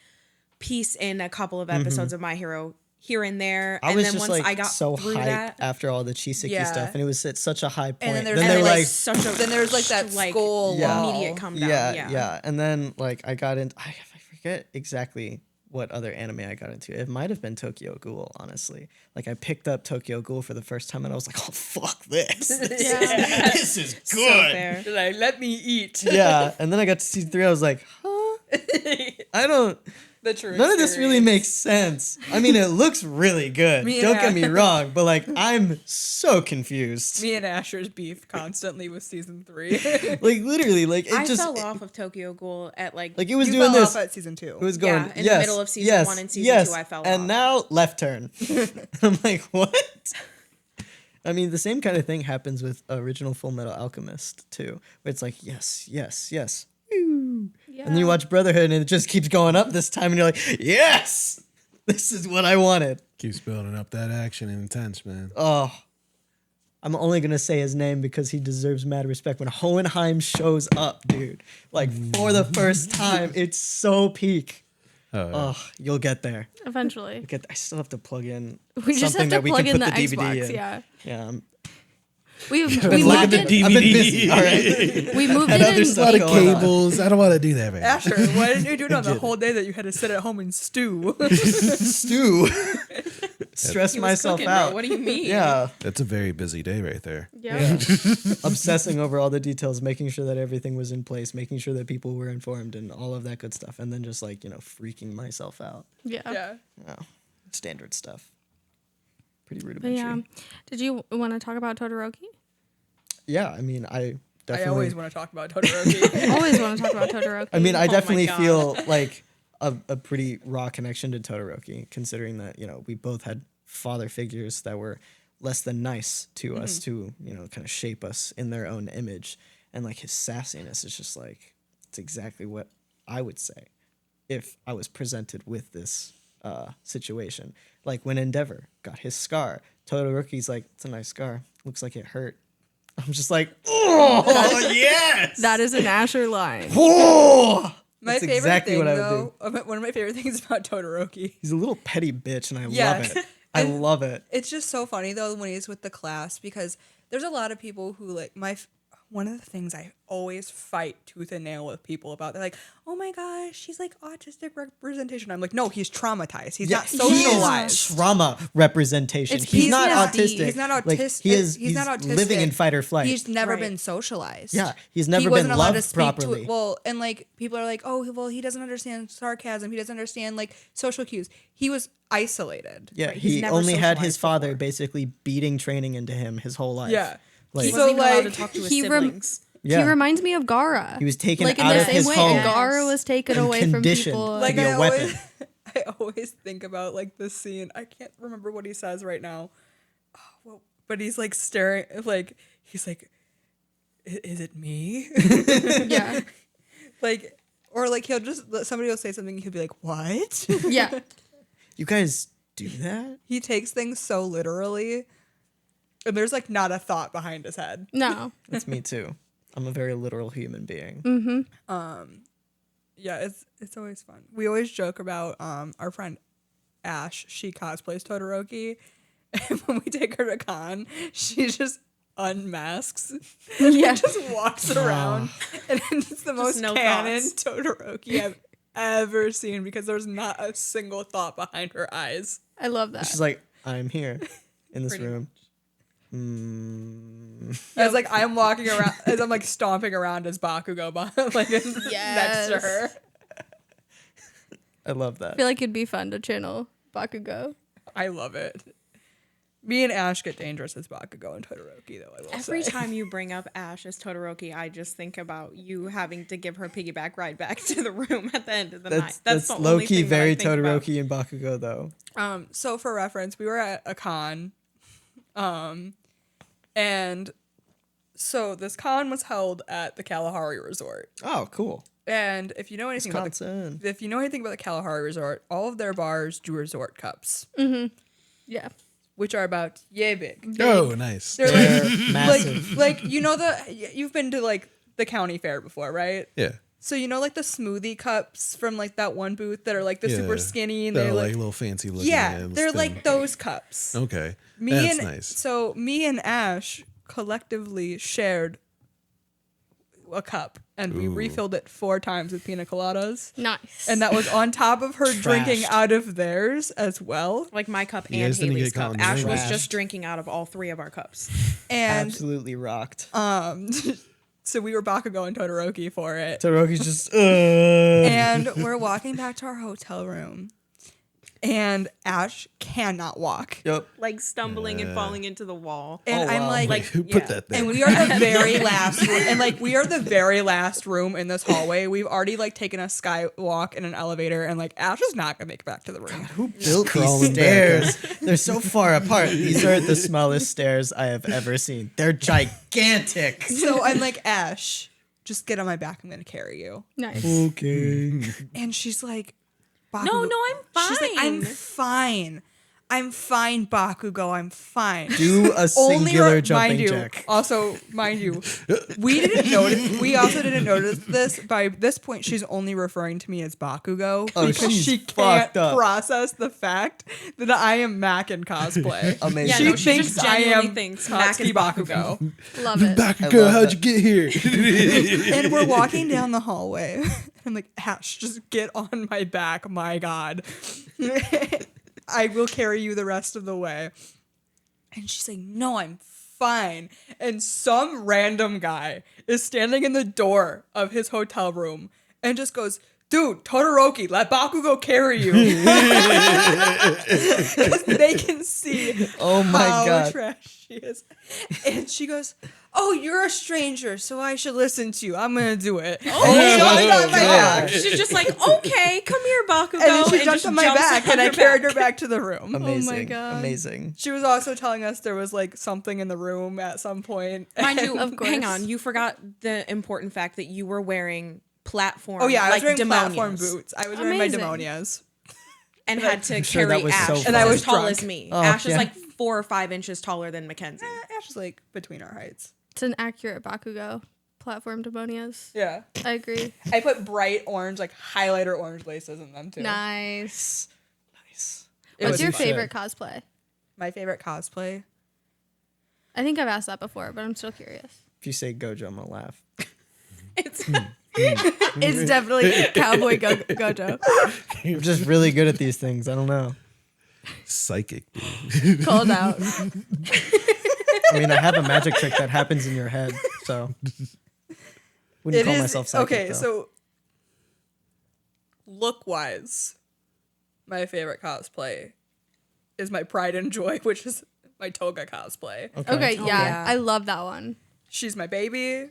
piece in a couple of episodes of My Hero here and there. I And was then just once like I got so through hyped that, after all the Chisaki Yeah. stuff, and it was at such a high point. And then there's then that, they're like, like, such a Then there's like that skull Yeah. wall. immediate come down. yeah. And then like I got into, I forget exactly what other anime I got into. It might have been Tokyo Ghoul, honestly. Like I picked up Tokyo Ghoul for the first time, and I was like, oh fuck this, this is So good. fair. Like, let me eat. Yeah, and then I got to season 3. I was like, huh? I don't. The true. None of this really experience. makes sense. I mean, it looks really good. Me Don't and get me wrong, but like, I'm so confused. Me and Asher's beef constantly with season 3. Like literally, like it I just fell off of Tokyo Ghoul at like like it was You doing fell this. off at season 2. It was going Yeah, in the yes, middle of season yes, 1 and season yes, 2 I fell and off. now left turn. I'm like, what? I mean, the same kind of thing happens with original Full Metal Alchemist too, where it's like, yes, yes, yes, woo. And then you watch Brotherhood, and it just keeps going up this time, and you're like, yes, this is what I wanted. Keeps building up that action and intense, man. Oh, I'm only gonna say his name because he deserves mad respect. When Hohenheim shows up, dude, like for the first time, it's so peak. Oh, you'll get there. Eventually. I still have to plug in We just something have to that we plug can in put the the DVD Xbox, in. yeah. Yeah, We Look moved at the it. DVD. I've been busy. All right. We moved Had it other in. stuff A lot of going on. cables. I don't want to do that, man. Asher, why didn't you do it on the whole day that you had to sit at home and stew? Stew. Stress He was myself cooking, out. bro. What do you mean? Yeah. That's a very busy day right there. Yeah. Obsessing over all the details, making sure that everything was in place, making sure that people were informed, and all of that good stuff, and then just like freaking myself out. Yeah. Yeah. Oh, standard stuff. Pretty But rudimentary. yeah. Did you want to talk about Todoroki? Yeah, I mean, I definitely. I always want to talk about Todoroki. Always want to talk about Todoroki. I mean, I my definitely God. feel like a pretty raw connection to Todoroki, considering that we both had father figures that were less than nice to us to kind of shape us in their own image, and like his sassiness is just like it's exactly what I would say if I was presented with this situation. Like when Endeavor got his scar, Todoroki's like, it's a nice scar, looks like it hurt. I'm just like, oh yes, that is an Asher line. oh. My That's favorite exactly thing, what I would though, one of my favorite things about Todoroki, He's a little petty bitch, and I Yeah. love it. I love it. it's just so funny though when he's with the class because there's a lot of people who like one of the things I always fight tooth and nail with people about. They're like, "Oh my gosh, she's like autistic representation." I'm like, "No, he's traumatized. He's not He is socialized." trauma representation. It's He's not PTSD. autistic. He's not Like, autistic. he's not autistic. living in fight or flight. He's never Right. been socialized. Yeah, he's never he been wasn't allowed to loved speak properly. to it. Well, and like people are like, "Oh, well, he doesn't understand sarcasm. He doesn't understand like social cues." He was isolated. yeah, Right, he's he never only had his socialized father before. basically beating training into him his whole life. Yeah. Like, He So, wasn't even allowed like, to talk to his he rem- siblings. yeah. He reminds me of Gara. He was taken like in out the of same his way home Gara was taken and away from conditioned people. to Like be a weapon. I always think about like this scene. I can't remember what he says right now. Oh, well, but he's like staring, like he's like, "Is it me?" Yeah. Like, or like somebody will say something, he'll be like, "What?" Yeah. You guys do that? He takes things so literally, and there's like not a thought behind his head. No. That's me too. I'm a very literal human being. Yeah, it's always fun. We always joke about our friend Ash. She cosplays Todoroki, and when we take her to con, she just unmasks Yeah. and just walks around, and it's the most no canon thoughts. Todoroki I've ever seen because there's not a single thought behind her eyes. I love that. She's like, I'm here in this Pretty room. As like I'm walking around, as I'm like stomping around as Bakugo, like next to her. I love I that. feel like it'd be fun to channel Bakugo. I love it. Me and Ash get dangerous as Bakugo and Todoroki, though. I will Every say. time you bring up Ash as Todoroki, I just think about you having to give her piggyback ride back to the room at the end of the night. That's the low only key thing that I very think about. Todoroki and Bakugo though. So for reference, we were at a con, and so this con was held at the Kalahari Resort. Oh, cool. And if you know anything about Wisconsin. the Kalahari Resort, all of their bars do resort cups, Yeah. which are about yay big. Oh, nice. They're They're like, massive. like you know you've been to like the county fair before, right? Yeah. So you know like the smoothie cups from like that one booth that are like the super Yeah. skinny and They're they're like like little fancy looking. yeah, and they're thin. like those cups. Okay. Me That's and nice. so me and Ash collectively shared a cup and we Ooh. refilled it 4 times with pina coladas. Nice. And that was on top of her drinking Trashed. out of theirs as well. Like my cup You and guys didn't Haley's get caught cup. in the Ash was language. just drinking out of all 3 of our cups. And Absolutely rocked. so we were Bakugo and Todoroki for it. Todoroki's just And we're walking back to our hotel room. And Ash cannot walk. Yep. Like stumbling and falling into the wall. And Oh, I'm wow. like Who yeah. put that there? and we are the very last room, and like we are the very last room in this hallway. We've already like taken a skywalk in an elevator, and like Ash is not gonna make it back to the room. Who built these crawling back stairs? They're so far apart. These are the smallest stairs I have ever seen. They're gigantic. So I'm like, Ash, just get on my back. I'm gonna carry you. nice. Okay. And she's like, No, Bakugo- no, I'm She's like, I'm fine. fine. I'm fine, Bakugo. I'm fine. Do a singular jumping mind you, jack. Also, mind you, we didn't notice. We also didn't notice this. By this point, she's only referring to me as Bakugo Oh, because she's she can't fucked up. process the fact that I am Mac in cosplay. Amazing. Yeah, She no, she thinks just I genuinely am thinks Mac Mac is Bakugo. Love it. I Bakugo, love how'd that. you get here? And we're walking down the hallway. I'm like, Ash, just get on my back. My God. I will carry you the rest of the way. And she's like, no, I'm fine. And some random guy is standing in the door of his hotel room and just goes, dude, Todoroki, let Bakugo carry you. Because they can see Oh my how God. trash she is. And she goes, oh, you're a stranger, so I should listen to you. I'm going to do it. Oh, and she jumped on my back. She's just like, okay, come here, Bakugo. And then she jumped just on my jumps back, on and I your carried back. her back to the room. Amazing. God. Amazing. She was also telling us there was like something in the room at some point. Mind you, Of course. hang on, you forgot the important fact that you were wearing platform. Oh yeah, I was like wearing demonias, platform boots. I was wearing my Amazing. demonias. and had to sure carry that was Ash, so who's And I was as tall drunk. as me. Oh, Ash is yeah. like 4 or 5 inches taller than Mackenzie. Ash is like between our heights. It's an accurate Bakugo. Platform demonias. Yeah. I agree. I put bright orange, like highlighter orange laces in them too. Nice. It What's was your fun. favorite cosplay? My favorite cosplay. I think I've asked that before, but I'm still curious. If you say Gojo, I'm gonna laugh. It's It's definitely Cowboy Gojo. I'm just really good at these things. I don't know. Psychic, dude. Called out. I mean, I have a magic trick that happens in your head, so wouldn't It call is myself psychic. okay. though. So look wise, my favorite cosplay is my pride and joy, which is my toga cosplay. Okay, yeah, yeah. I love that one. She's my baby.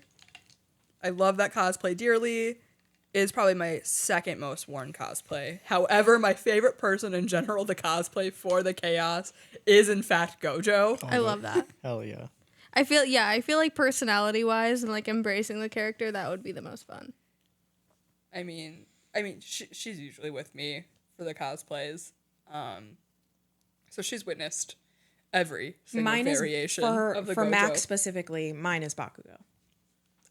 I love that cosplay dearly. It is probably my second most worn cosplay. However, my favorite person in general to cosplay for the chaos is in fact Gojo. I love that. Hell yeah. I feel like personality wise and like embracing the character, that would be the most fun. I mean, she's usually with me for the cosplays, so she's witnessed every single mine is variation for of the for Gojo. Max specifically. Mine is Bakugo.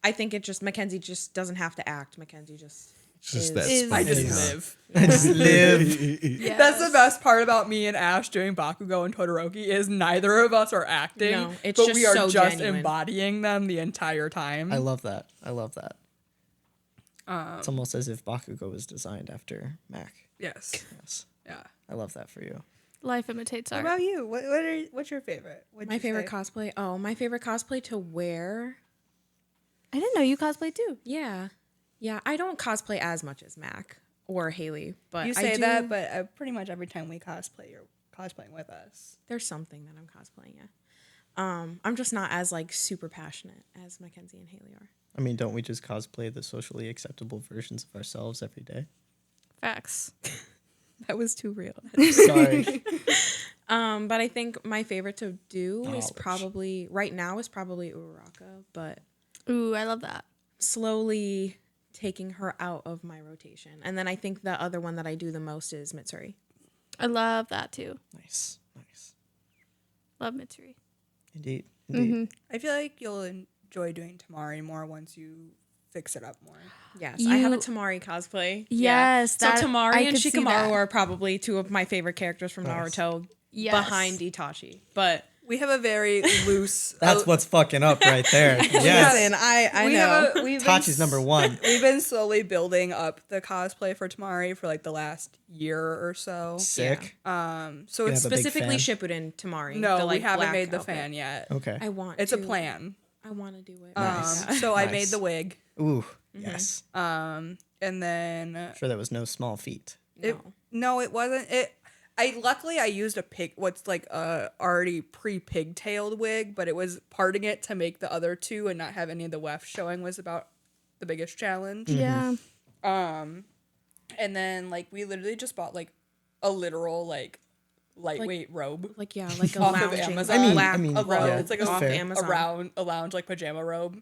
I think it just Mackenzie just doesn't have to act. Mackenzie just Just is. that Is- I spicy, just huh? live. I just live. Yeah. That's the best part about me and Ash doing Bakugo and Todoroki is neither of us are acting, No, it's but just we are so just genuine. embodying them the entire time. I love that. I love that. It's almost as if Bakugo was designed after Mac. Yes. Yes. Yeah. I love that for you. Life imitates What art. about you? What's your favorite? What'd My you favorite say? cosplay. Oh, my favorite cosplay to wear. I didn't know you cosplay too. Yeah, yeah. I don't cosplay as much as Mac or Haley, but You I say do, that, but pretty much every time we cosplay, you're cosplaying with us. there's something that I'm cosplaying. Yeah. I'm just not as like super passionate as Mackenzie and Haley are. I mean, don't we just cosplay the socially acceptable versions of ourselves every day? Facts. That was too real. Sorry. But I think my favorite to do is Knowledge. probably right now is probably Uraraka, but Ooh, I love that. slowly taking her out of my rotation. And then I think the other one that I do the most is Mitsuri. I love that too. Nice. Love Mitsuri. Indeed. I feel like you'll enjoy doing Tamari more once you fix it up more. Yes, I have a You- Tamari cosplay. Yes, So that- Tamari I and could see Shikamaru that. are probably two of my favorite characters from Nice. Naruto Yes. behind Itachi. But We have a very loose. That's what's fucking up right there. Yes. listen, I we know. have a, we've been Tachi's number one. We've been slowly building up the cosplay for Tamari for like the last year or so. Sick. So Gonna it's have a big Specifically fan. Shippuden Tamari. no, the, we like, haven't black made the outfit. fan yet. Okay. I want It's to. a plan. I want to do it. Nice. So I Nice. made the wig, Ooh. Yes. and then Sure, that was no small feat. it wasn't it. Luckily I used a pig, what's like a already pre-pigtailed wig, but it was parting it to make the other two and not have any of the weft showing was about the biggest challenge. Yeah. And then like we literally just bought like a literal like lightweight robe. Like like a Off of lounging Amazon. black I mean, a robe. yeah, It's like that's a, fair. Amazon. a lounge like pajama robe.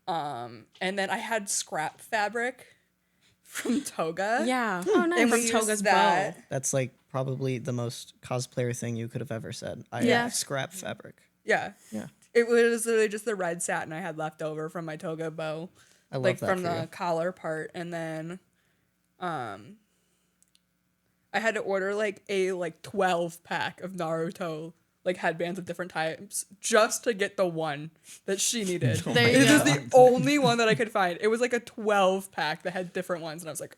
And then I had scrap fabric from Toga. Yeah. Oh, nice. And we From used Toga's that. bow. That's like probably the most cosplayer thing you could have ever said. I Yeah. have scrap fabric. Yeah. Yeah. It was literally just the red satin I had left over from my Toga bow. I love Like that from for the you. collar part. And then I had to order like a 12 pack of Naruto like headbands of different types just to get the one that she needed. There you It go. is the only one that I could find. It was like a 12 pack that had different ones, and I was like,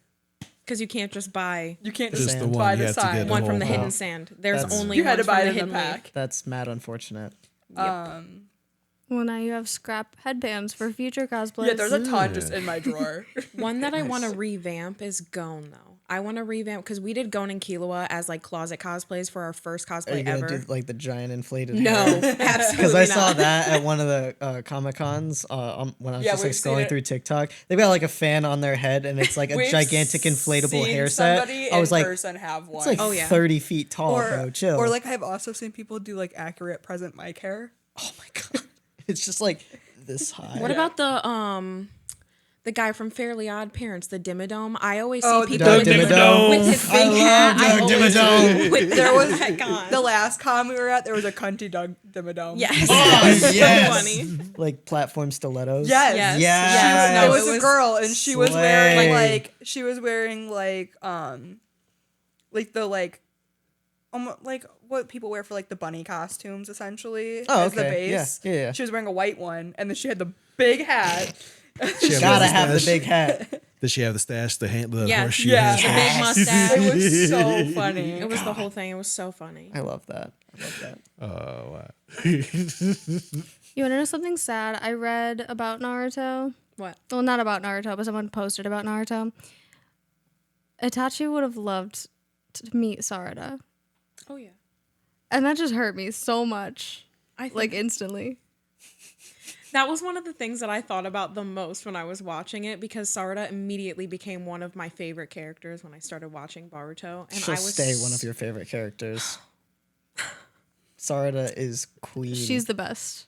Because you can't just buy you can't Just just the buy one, you the have to get sign. the one from the whole- hidden sand. There's That's- only You had to ones from buy the it in hidden the wave. pack. That's mad unfortunate. Well, now you have scrap headbands for future cosplays. Yeah, there's a ton just in my drawer. One that I want to revamp is Gon, though. I want to revamp because we did Gon and Killua as like closet cosplays for our first Are cosplay you gonna ever. do like the giant inflated No, hair? absolutely Because I saw not. that at one of the Comic Cons when I was Yeah, just like we've seen scrolling it. through TikTok. They've got like a fan on their head and it's like a We've gigantic inflatable seen hair set. somebody I was in like, person have one. it's like Oh, yeah. 30 feet tall, bro. Chill. Or like I've also seen people do like accurate present mic hair. oh my god, it's just like this high. What about the guy from Fairly Odd Parents, the Dimmadome? I always see Oh, the people Doug with, Dimmadome. with his I big love hat. I Doug always Dimmadome. with There was that on. the last con we were at. There was a cunty Doug Dimmadome. Yes. Oh, So yes. funny. Like platform stilettos? Yes. Yes. Yes. Yes. No, it was it a was girl, and she was slay. wearing like what people wear for like the bunny costumes, essentially, Oh, as the okay. base. Yeah. She was wearing a white one, and then she had the big hat. Gotta have the big hat. Did she have the stash, the Yes. horseshoe? Yeah. The hairstyle? big mustache. It was so funny. It was the whole thing. It was so funny. I love that. I love that. Oh wow. You want to know something sad? I read about Naruto. What? Well, not about Naruto, but someone posted about Naruto. Itachi would have loved to meet Sarada. Oh yeah. And that just hurt me so much. I think Like instantly. that was one of the things that I thought about the most when I was watching it because Sarada immediately became one of my favorite characters when I started watching Boruto, and She'll I was stay one of your favorite characters. Sarada is queen. She's the best.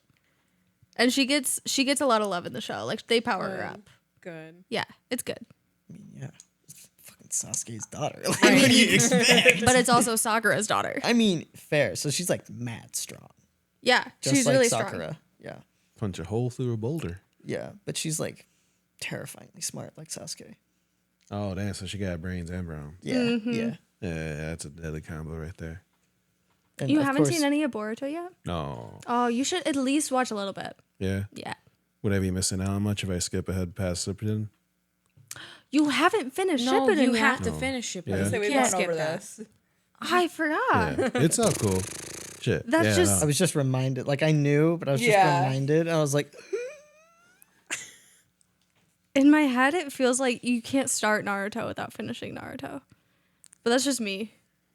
And she gets a lot of love in the show. Like they power her up. good. Yeah, it's good. I mean, yeah. It's fucking Sasuke's daughter. Like, what do you expect? But it's also Sakura's daughter. I mean, fair. So she's like mad strong. Yeah, Just she's like really Sakura. strong. Yeah. Punch a hole through a boulder. Yeah. But she's like terrifyingly smart like Sasuke. Oh damn! So she got brains and brown. Yeah. Mm-hmm. Yeah. Yeah, that's a deadly combo right there. And You of haven't course- seen any of Boruto yet? No. Oh, you should at least watch a little bit. Yeah. Yeah. Would I be missing out on much if I skip ahead past Shippuden? You haven't finished No, Shippuden you yet. have to finish Shippuden. Yeah. So You we can't went skip over that. this. I forgot. Yeah, it's all cool. Shit. That's yeah, just- I was just reminded. Like I knew, but I was just Yeah. reminded. And I was like, In my head, it feels like you can't start Naruto without finishing Naruto. But that's just me.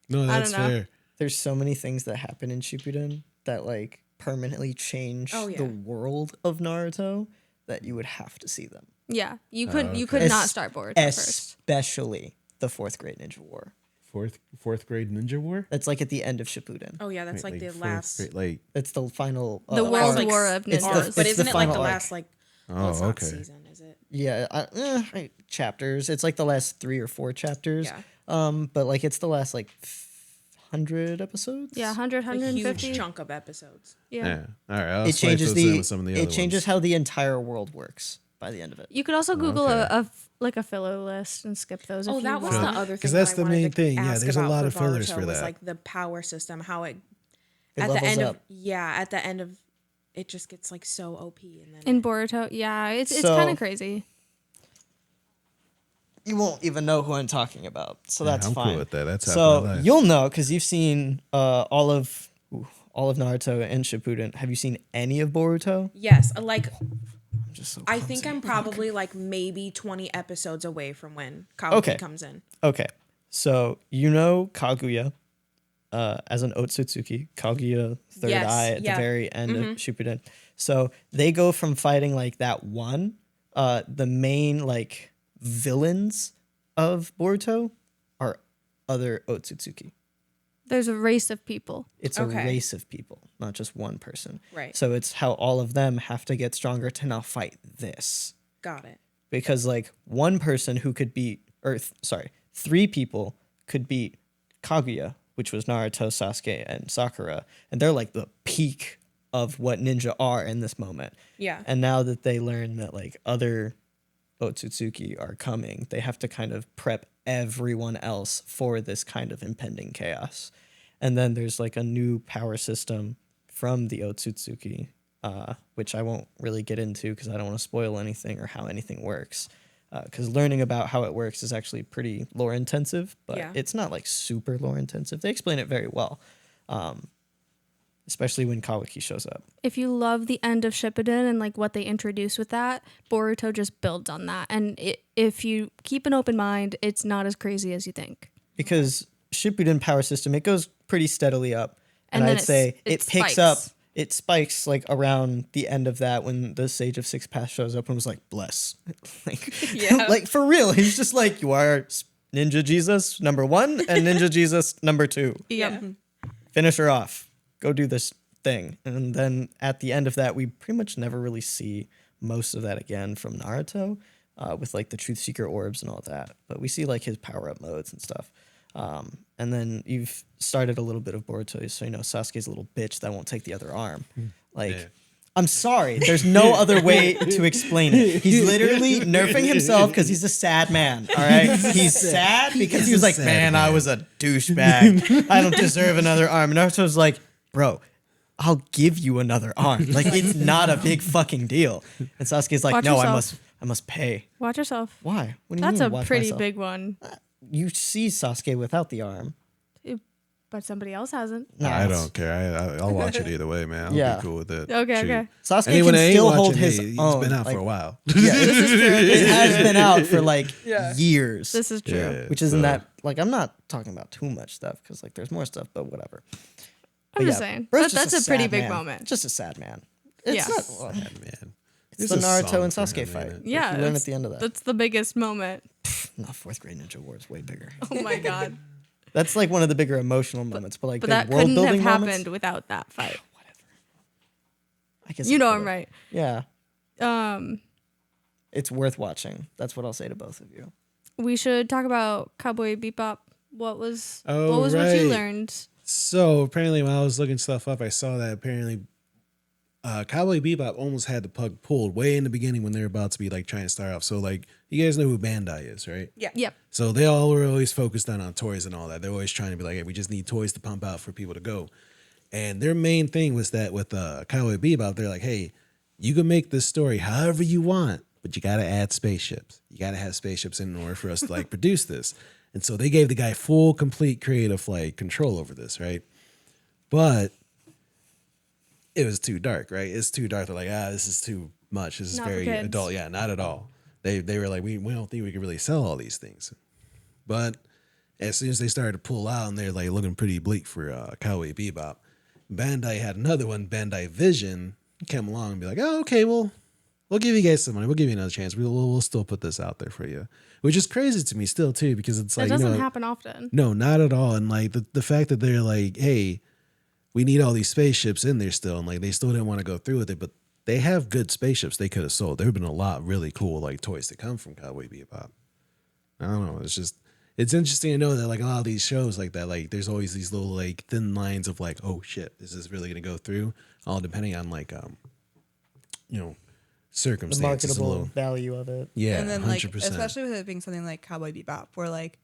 No, I that's don't know. fair. there's so many things that happen in Shippuden that like permanently change Oh, yeah. the world of Naruto that you would have to see them. Yeah, you could you could Es- not start Boruto first. Especially the fourth grade ninja war. Fourth grade ninja war. That's like at the end of Shippuden. Oh yeah, that's Wait, like the fourth last. grade, like It's the final. The last, World like, War of it's the- Ninjas. But it's isn't the it like the final last arc. well, it's not okay. season, is it? Yeah, chapters. It's like the last 3 or 4 chapters. Yeah. But like it's the last like 100 episodes. Yeah, 100, Like, 150. huge chunk of episodes. Yeah. yeah. All right. I'll It changes those in the with some of the it other changes ones. how the entire world works by the end of it. You could also Google Okay. like a filler list and skip those. Oh, if that you was the want. other thing. 'Cause that that's I the wanted main to thing. Yeah, ask there's a about lot of fillers Boruto for was that. like the power system, how it It at the levels end up. of at the end of it just gets like so OP and then In Boruto, yeah, it's So- kind of crazy. You won't even know who I'm talking about, so Yeah, that's I'm fine. cool with that. That's half so my life. you'll know because you've seen all of Naruto and Shippuden. Have you seen any of Boruto? yes, like I'm just so I think clumsy. I'm probably like maybe 20 episodes away from when Kabuki Okay. comes in. Okay, so you know Kaguya as an Otsutsuki, Kaguya third Yes, eye at yeah. the very end of Shippuden. So they go from fighting like that one, the main like villains of Boruto are other Otsutsuki. There's a race of people. It's Okay. a race of people, not just one person. Right. So it's how all of them have to get stronger to now fight this. Got it. Because like one person who could beat, three people could beat Kaguya, which was Naruto, Sasuke, and Sakura, and they're like the peak of what ninja are in this moment. Yeah. And now that they learn that like other Otsutsuki are coming, they have to kind of prep everyone else for this kind of impending chaos. And then there's like a new power system from the Otsutsuki, which I won't really get into because I don't want to spoil anything or how anything works. Because learning about how it works is actually pretty lore intensive, but Yeah. it's not like super lore intensive. They explain it very well, especially when Kawaki shows up. If you love the end of Shippuden and like what they introduce with that, Boruto just builds on that. And if you keep an open mind, it's not as crazy as you think. Because Shippuden power system, it goes pretty steadily up. And And then I'd say it it picks spikes. up, it spikes like around the end of that when the Sage of Six Paths shows up and was like, bless. like, Yeah. like for real. He's just like, you are Ninja Jesus number 1 and Ninja Jesus number 2. Yep. Finish her off. Go do this thing. And then at the end of that, we pretty much never really see most of that again from Naruto with like the Truth Seeker orbs and all that. But we see like his power up modes and stuff. And then you've started a little bit of Boruto, so you know Sasuke's a little bitch that won't take the other arm. Like, Yeah. I'm sorry, there's no other way to explain it. He's literally nerfing himself because he's a sad man. All right, he's sad because he was like, man, I was a douchebag. I don't deserve another arm. And Naruto's like, bro, I'll give you another arm. Like, it's not a big fucking deal. And Sasuke's like, Watch no, yourself. I must pay. Watch yourself. Why? What do you That's mean? a watch pretty myself? big one. You see Sasuke without the arm. But somebody else hasn't. No, I it's- don't care. I'll watch it either way, man. I'll Yeah. be cool with it. Okay, Shoot. okay. Sasuke Anyone can that ain't still watching, hold his hey, he's own. been out like- for a while. Yeah, it has been out for like years. This is true. Yeah, which isn't so- that like I'm not talking about too much stuff because like there's more stuff, but whatever. I'm But just yeah, saying. Bro's That's just a pretty sad big man. moment. Just a sad man. It's Yeah. not. Well, Man. it's There's the a Naruto song and for Sasuke him, fight. ain't it? Yeah. you learn that's- at the end of that. That's the biggest moment. No, fourth grade Ninja War is way bigger. Oh my god. That's like one of the bigger emotional moments, but like But big that world couldn't have building happened moments. without that fight. I guess You it know could've. I'm right. Yeah, Um, it's worth watching. That's what I'll say to both of you. we should talk about Cowboy Bebop. What was Oh, what you right. learned? So apparently, when I was looking stuff up, I saw that apparently Cowboy Bebop almost had the plug pulled way in the beginning when they were about to be like trying to start off. So like, you guys know who Bandai is, right? Yeah. Yep. So they all were always focused on toys and all that. They're always trying to be like, hey, we just need toys to pump out for people to go. And their main thing was that with Cowboy Bebop, they're like, hey, you can make this story however you want, but you got to add spaceships. You got to have spaceships in order for us to like produce this. And so they gave the guy full, complete creative like control over this, right? But it was too dark, right? It's too dark. They're like, this is too much. This is Not for very kids. adult. Yeah, not at all. They were like, we don't think we can really sell all these things. But as soon as they started to pull out and they're like looking pretty bleak for Cowboy Bebop, Bandai had another one, Bandai Vision, came along and be like, oh, okay, well, we'll give you guys some money. We'll give you another chance. We'll still put this out there for you, which is crazy to me still too, because it's like, That doesn't happen often. no, not at all. And like the fact that they're like, hey, we need all these spaceships in there still, and like they still didn't want to go through with it, but they have good spaceships they could have sold. There have been a lot really cool like toys that come from Cowboy Bebop. I don't know. It's interesting to know that like a lot of these shows like that, like there's always these little like thin lines of like, oh shit, is this really gonna go through? All depending on like The circumstances. marketable value of it. Yeah, And then like 100%. especially with it being something like Cowboy Bebop, where like,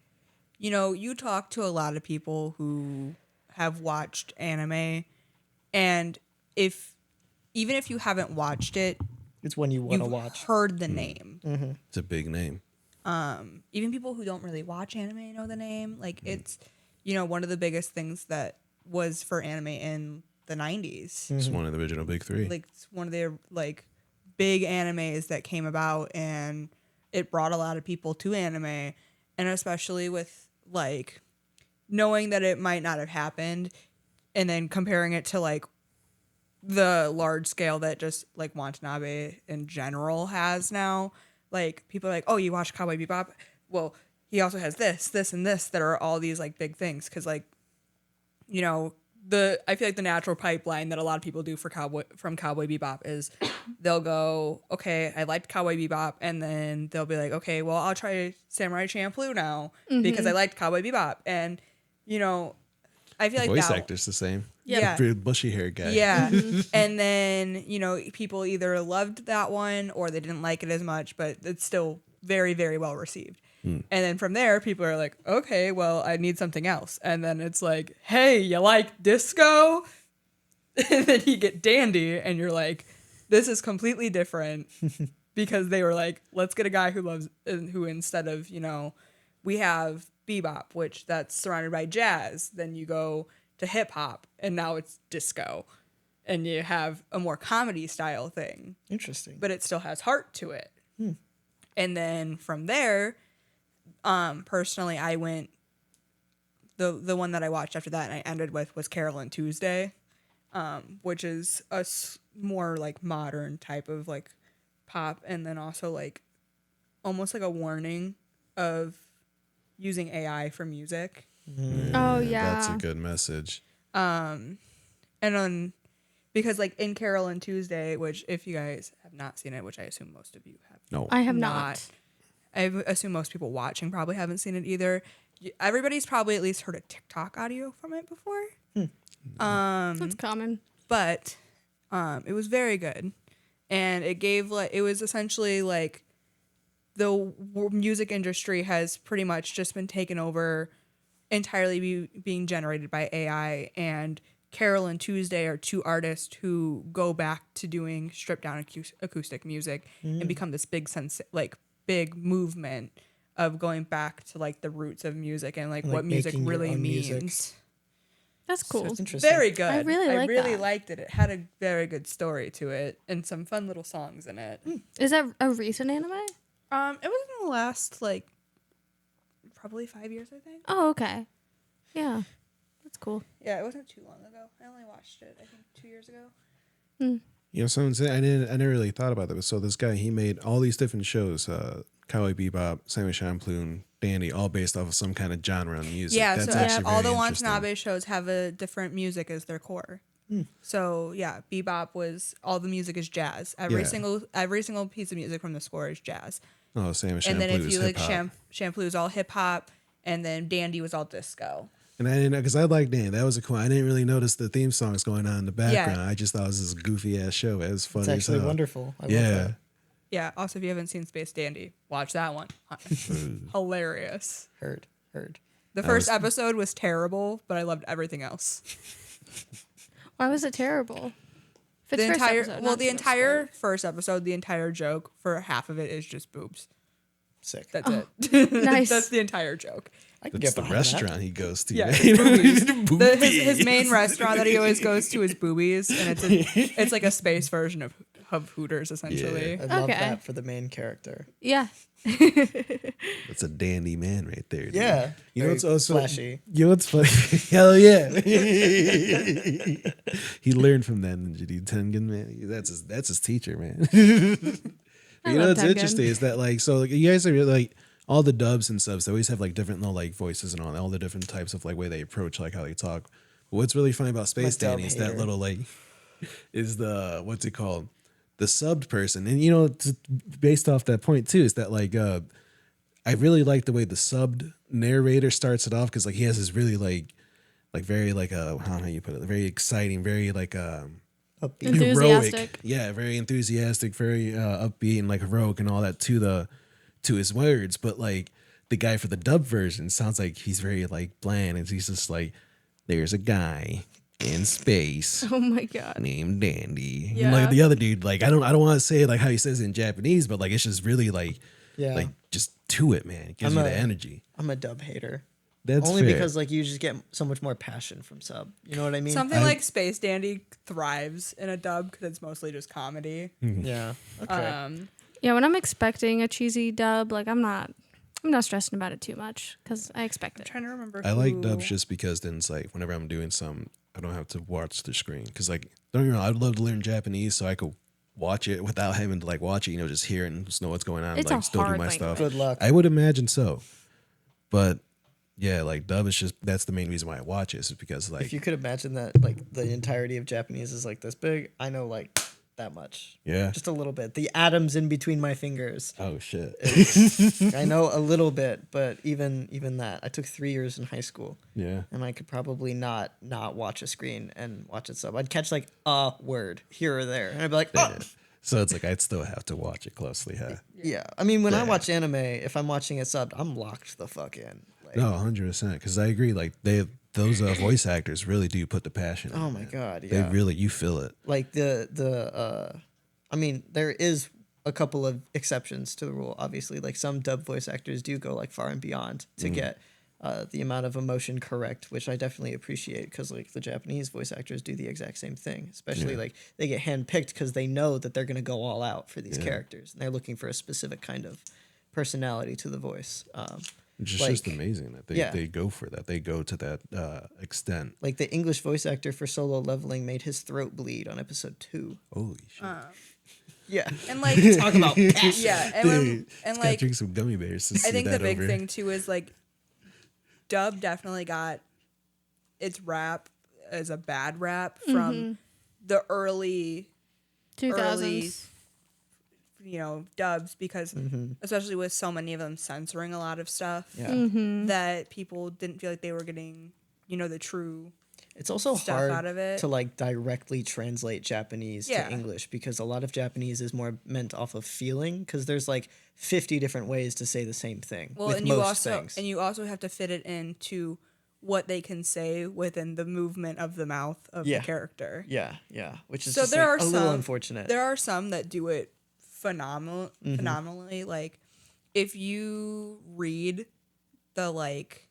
you talk to a lot of people who have watched anime, and even if you haven't watched it, It's when you want to you've watch. heard the name. It's a big name. Even people who don't really watch anime know the name. Like it's, one of the biggest things that was for anime in the 90s. It's one of the original big three. Like it's one of their like big animes that came about, and it brought a lot of people to anime, and especially with like knowing that it might not have happened, and then comparing it to like the large scale that just like Watanabe in general has now. Like people are like, oh, you watch Cowboy Bebop? Well, he also has this, and this that are all these like big things, because like, I feel like the natural pipeline that a lot of people do from Cowboy Bebop is they'll go, okay, I liked Cowboy Bebop, and then they'll be like, okay, well, I'll try Samurai Champloo now because I liked Cowboy Bebop, and I feel like Voice that, actor's the same. Yeah. The bushy haired guy. yeah. And then, people either loved that one or they didn't like it as much, but it's still very, very well received. And then from there, people are like, okay, well, I need something else. And then it's like, hey, you like disco? And then you get Dandy, and you're like, this is completely different, because they were like, let's get a guy who instead of, we have bebop, which that's surrounded by jazz. Then you go to hip hop, and now it's disco, and you have a more comedy style thing. Interesting. But it still has heart to it. And then from there, personally, I went, the one that I watched after that and I ended with was Carol and Tuesday, which is a more like modern type of like pop, and then also like almost like a warning of using AI for music. Oh yeah. That's a good message. And on, because like in Carol and Tuesday, which if you guys have not seen it, which I assume most of you have. No. I have not. I assume most people watching probably haven't seen it either. Everybody's probably at least heard a TikTok audio from it before. That's common. But it was very good, and it was essentially like the music industry has pretty much just been taken over entirely being generated by AI, and Carol and Tuesday are two artists who go back to doing stripped down acoustic music and become this big movement of going back to like the roots of music and like what music making your really own means. music. That's cool. That's interesting. Very good. I really that. Liked it. It had a very good story to it and some fun little songs in it. Is that a recent anime? It was in the last like probably 5 years, I think. Oh, okay. Yeah. That's cool. Yeah, it wasn't too long ago. I only watched it I think 2 years ago. You know, someone said I never really thought about that. So this guy, he made all these different shows, Cowboy Bebop, Samurai Champloo, Dandy, all based off of some kind of genre of music. Yeah, That's so actually all the very interesting. Watanabe shows have a different music as their core. So yeah, Bebop was all the music is jazz. Every single piece of music from the score is jazz. Oh, Samurai Champloo And then if is you like hip-hop. Shampoo is all hip hop, and then Dandy was all disco. And I didn't know, because I like Dandy. That was a cool. I didn't really notice the theme songs going on in the background. Yeah. I just thought it was this goofy ass show. It was funny It's as actually hell. wonderful. I love Yeah. that. Yeah. Also, if you haven't seen Space Dandy, watch that one. Hilarious. Heard. The first episode was terrible, but I loved everything else. Why was it terrible? If it's The first entire episode, not the too entire first episode, the entire joke for half of it is just boobs. Sick. That's it. Nice. That's the entire joke. I can That's get the behind that. restaurant he goes to. Yeah, man. his main restaurant that he always goes to is Boobies, and it's like a space version of Hooters essentially. I love Okay. that for the main character. Yeah. That's a dandy man right there. Dude. Yeah, You know very what's also flashy. You know what's funny? Hell yeah. He learned from that ninja dude Tengen, man. That's his teacher, man. You know love what's Tengen. interesting is that like so like, you guys are really, like all the dubs and subs, they always have like different little like voices and all the different types of like way they approach like how they talk. But what's really funny about Space dub Danny is that hater. little like is the what's it called? The subbed person. And you know, based off that point too, is that like I really like the way the subbed narrator starts it off because like he has this really like very like I don't know how you put it, very exciting, very like Upbeat. heroic, Enthusiastic. yeah, very enthusiastic, very upbeat and like heroic and all that to his words. But like the guy for the dub version sounds like he's very like bland, and he's just like, "There's a guy in space Oh my god. named Dandy." Yeah. And like the other dude, like I don't want to say it like how he says it in Japanese, but like it's just really like Yeah. like just to it, man. It gives I'm you a- the energy. I'm a dub hater. That's Only fair. because like you just get so much more passion from sub. You know what I mean? Something like Space Dandy thrives in a dub because it's mostly just comedy. Yeah. Okay. Yeah, when I'm expecting a cheesy dub, like I'm not stressing about it too much because I expect I'm it. trying to remember. I like who- dubs just because then it's like whenever I'm doing some, I don't have to watch the screen. Because like, don't get me wrong, I'd love to learn Japanese so I could watch it without having to like watch it, you know, just hear it and just know what's going on, It's like a still do hard my language. stuff. Good luck. I would imagine so. But yeah, like dub is just, that's the main reason why I watch it, is because like, If you could imagine that like the entirety of Japanese is like this big, I know like that much. yeah. Just a little bit. The atoms in between my fingers. Oh shit. I know a little bit, but even that. I took 3 years in high school. Yeah. And I could probably not watch a screen and watch it sub. I'd catch like a word here or there. And I'd be like, oh, So it's like I'd still have to watch it closely, huh? yeah. I mean, when I Yeah. watch anime, if I'm watching it subbed, I'm locked the fuck in. Like, No, 100%. Because I agree. Like those voice actors really do put the passion. oh in, my man. God, They yeah. really, you feel it. Like I mean, there is a couple of exceptions to the rule, obviously. Like some dub voice actors do go like far and beyond to get the amount of emotion correct, which I definitely appreciate because like the Japanese voice actors do the exact same thing. Especially like they get handpicked because they know that they're gonna go all out for these characters and they're looking for a specific kind of personality to the voice. It's like- just amazing that they go for that. They go to that extent. Like the English voice actor for Solo Leveling made his throat bleed on episode 2. Holy shit. Yeah. And like Talk about passion. yeah, and, Dude, and gotta like drink some gummy bears to see I think that the big over. thing too is like dub definitely got its rap as a bad rap from the early 2000s. dubs because especially with so many of them censoring a lot of stuff Yeah. that people didn't feel like they were getting the true It's also stuff hard out of it. to like directly translate Japanese Yeah. to English because a lot of Japanese is more meant off of feeling because there's like 50 different ways to say the same thing well with and most you also things. and you also have to fit it into what they can say within the movement of the mouth of Yeah. the character. yeah, which is So just there like are a little some unfortunate. There are some that do it phenomenally. Like if you read the like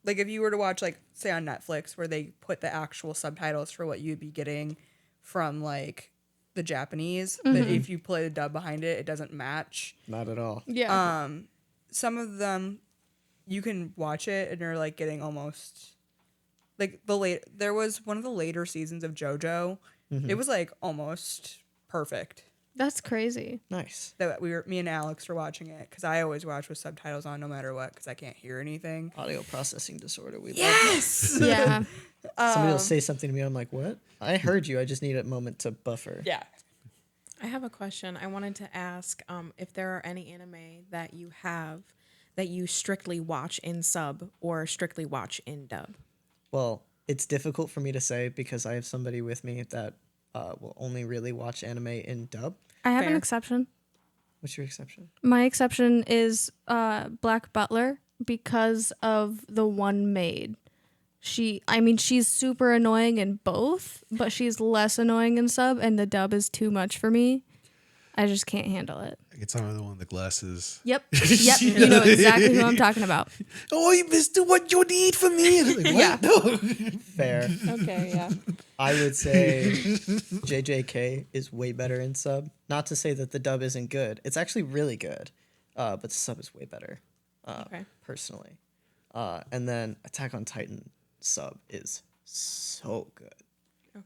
if you were to watch like say on Netflix where they put the actual subtitles for what you'd be getting from like the Japanese, but if you play the dub behind it, it doesn't match. Not at all. Yeah. Some of them you can watch it and you're like getting almost like there was one of the later seasons of JoJo. It was like almost perfect. That's crazy. Nice. That me and Alex were watching it because I always watch with subtitles on no matter what because I can't hear anything. Audio processing disorder. We love Yes. Yeah. that. Somebody will say something to me. I'm like, what? I heard you. I just need a moment to buffer. Yeah. I have a question. I wanted to ask if there are any anime that you have that you strictly watch in sub or strictly watch in dub. Well, it's difficult for me to say because I have somebody with me that will only really watch anime in dub. I have an Fair. exception. What's your exception? My exception is Black Butler because of the one maid. She's super annoying in both, but she's less annoying in sub, and the dub is too much for me. I just can't handle it. I can tell the one with the glasses. Yep. Yep. You know exactly who I'm talking about. Oh, you missed what you need from me. Like, what? Yeah. No. Fair. Okay, yeah. I would say JJK is way better in sub. Not to say that the dub isn't good. It's actually really good. But the sub is way better. Okay. Personally. And then Attack on Titan sub is so good.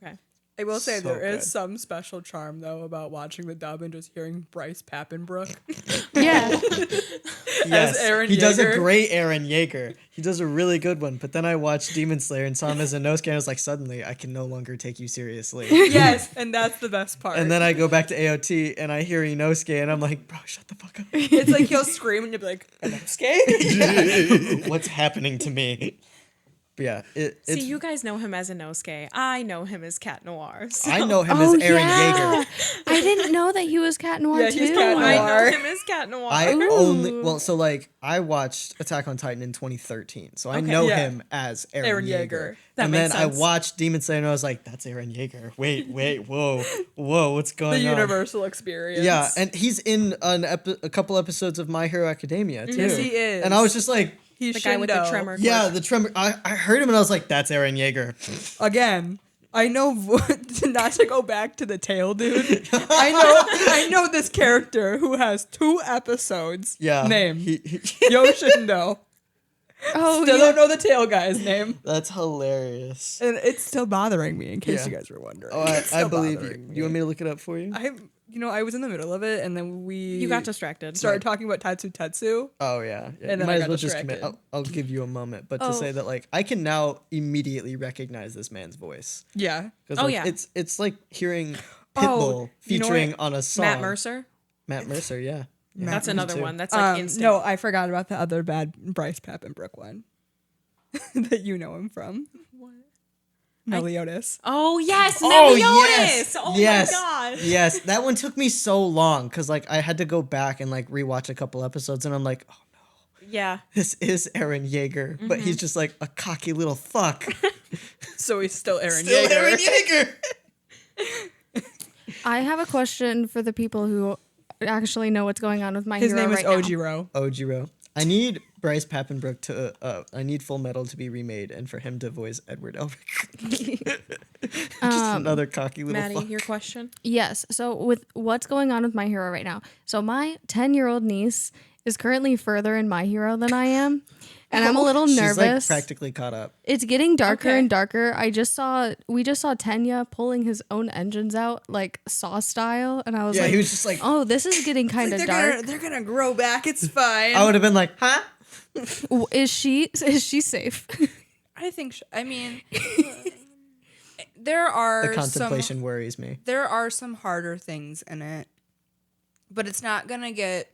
Okay. I will say So there is good. some special charm though about watching the dub and just hearing Bryce Papenbrook. Yeah. Yes, Eren he does a Yeager. great Eren Yeager. He does a really good one. But then I watched Demon Slayer and saw him as Inosuke, and I was like, suddenly I can no longer take you seriously. Yes, and that's the best part. And then I go back to AOT and I hear Inosuke, and I'm like, bro, shut the fuck up. it's like he'll scream and you'll be like, Inosuke? What's happening to me? But yeah, it's. See, you guys know him as Inosuke. I know him as Cat Noir. So I know him as Eren Yeager. I didn't know that he was Cat Noir Yeah, too. he's Cat Noir. I know him as Cat Noir. I watched Attack on Titan in 2013, so I Okay. know Yeah. him as Eren Eren Yeager. Yeager. That And makes then sense. I watched Demon Slayer and I was like, that's Eren Yeager. Wait, whoa, what's The going on? universal experience. Yeah, and he's in a couple episodes of My Hero Academia too. Yes, he is. And I was just like, He's the guy with the Shindo. tremor. yeah, the tremor. I heard him and I was like, that's Eren Yeager. Again, I know not to go back to the tail dude. I know this character who has 2 episodes. Yeah, Name he- Yoshindo. Oh, Still yeah. don't know the tail guy's name, that's hilarious. and it's still bothering me. In case Yeah. you guys were wondering. Oh, It's I still believe you. bothering You want me to look it up for you? I was in the middle of it, and then You got distracted. started talking about Tetsu. Oh yeah, And you then might I as got well just commit. distracted. I'll give you a moment, but to Oh. say that like I can now immediately recognize this man's voice. Yeah. 'Cause, Oh, like, yeah. it's like hearing Oh, Pitbull you know featuring what? on a song. Matt Mercer. Matt Mercer, yeah. Yeah, That's me another too. one. That's like instant. No, I forgot about the other bad Bryce Papenbrook one that you know him from. What? Meliodas. Oh yes, Oh Meliodas. yes, Oh yes, my god. yes. That one took me so long because like I had to go back and like rewatch a couple episodes, and I'm like, oh, Yeah. this is Eren Yeager, but he's just like a cocky little fuck. So he's still Eren Still Yeager. Eren Yeager. I have a question for the people who actually know what's going on with My His Hero name is right now. Ojiro. Ojiro. I need Bryce Papenbrook to. I need Full Metal to be remade and for him to voice Edward Elric. Just another cocky little Maddie, fuck. your question? Yes. So with what's going on with My Hero right now? So my 10-year-old niece is currently further in My Hero than I am. And I'm a little She's nervous. like practically caught up. It's getting darker Okay. and darker. We just saw Tenya pulling his own engines out like Saw style, and I was Yeah, like, he was just like. "Oh, this is getting kind of dark." They're gonna grow back. It's fine. I would have been like, huh? Is she safe? I think. I mean, there are The contemplation worries me. There are some harder things in it, but it's not gonna get.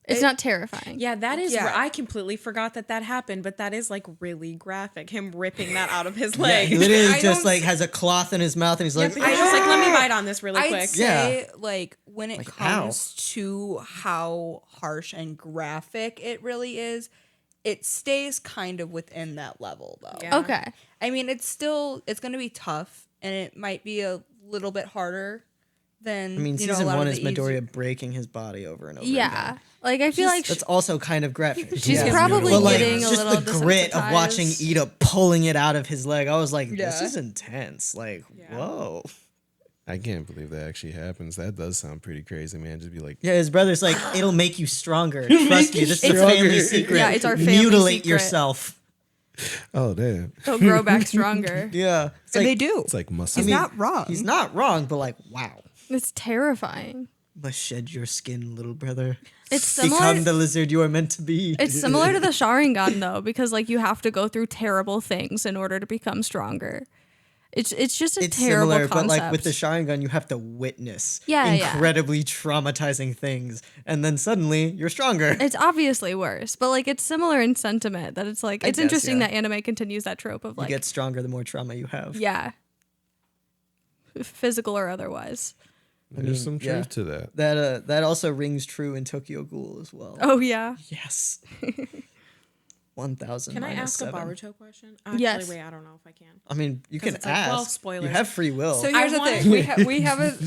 It's not terrifying. Yeah, that is. Yeah. I completely forgot that happened, but that is like really graphic. Him ripping that out of his Yeah, leg. he literally I just don't like has a cloth in his mouth and he's like, He's just like, let me bite on this really I'd quick. say like when it Like, comes to how harsh and graphic it really is, it stays kind of within that level though. Yeah. Okay. I mean, it's gonna be tough, and it might be a little bit harder than. I mean, you know, a season lot one of is the easier- Midoriya breaking his body over and over Yeah. again. Like I feel like That's also kind of graphic. she's Yeah. probably But like getting a just little the grit of watching desensitized. Ida pulling it out of his leg, I was like, this Yeah. is intense. Like, Yeah. whoa. I can't believe that actually happens. That does sound pretty crazy, man. Just be like, Yeah, his brother's like, it'll make you stronger. Trust me, this is a family secret. Yeah, it's our family Mutilate secret. yourself. oh damn, He'll grow back stronger. Yeah. It's And like, they do. it's like muscle. He's not wrong. he's not wrong, but like, wow. It's terrifying. Must shed your skin, little brother. It's similar. Become the lizard you are meant to be. It's similar to the Sharingan though, because like you have to go through terrible things in order to become stronger. It's just a It's terrible similar, concept. but like with the Sharingan, you have to witness Yeah, yeah. incredibly traumatizing things, and then suddenly you're stronger. It's obviously worse, but like it's similar in sentiment. That it's like I it's guess, interesting yeah. that anime continues that trope of You like get stronger the more trauma you have. yeah, physical or otherwise. There's some yeah. truth to that. That also rings true in Tokyo Ghoul as well. Oh yeah, Yes. 1000. Can I minus ask 7. a Baruto question? Actually, Yes. wait, I don't know if I can. I mean, you can it's like, well, ask. spoilers. You have free will. So here's the wanna- thing: we have a.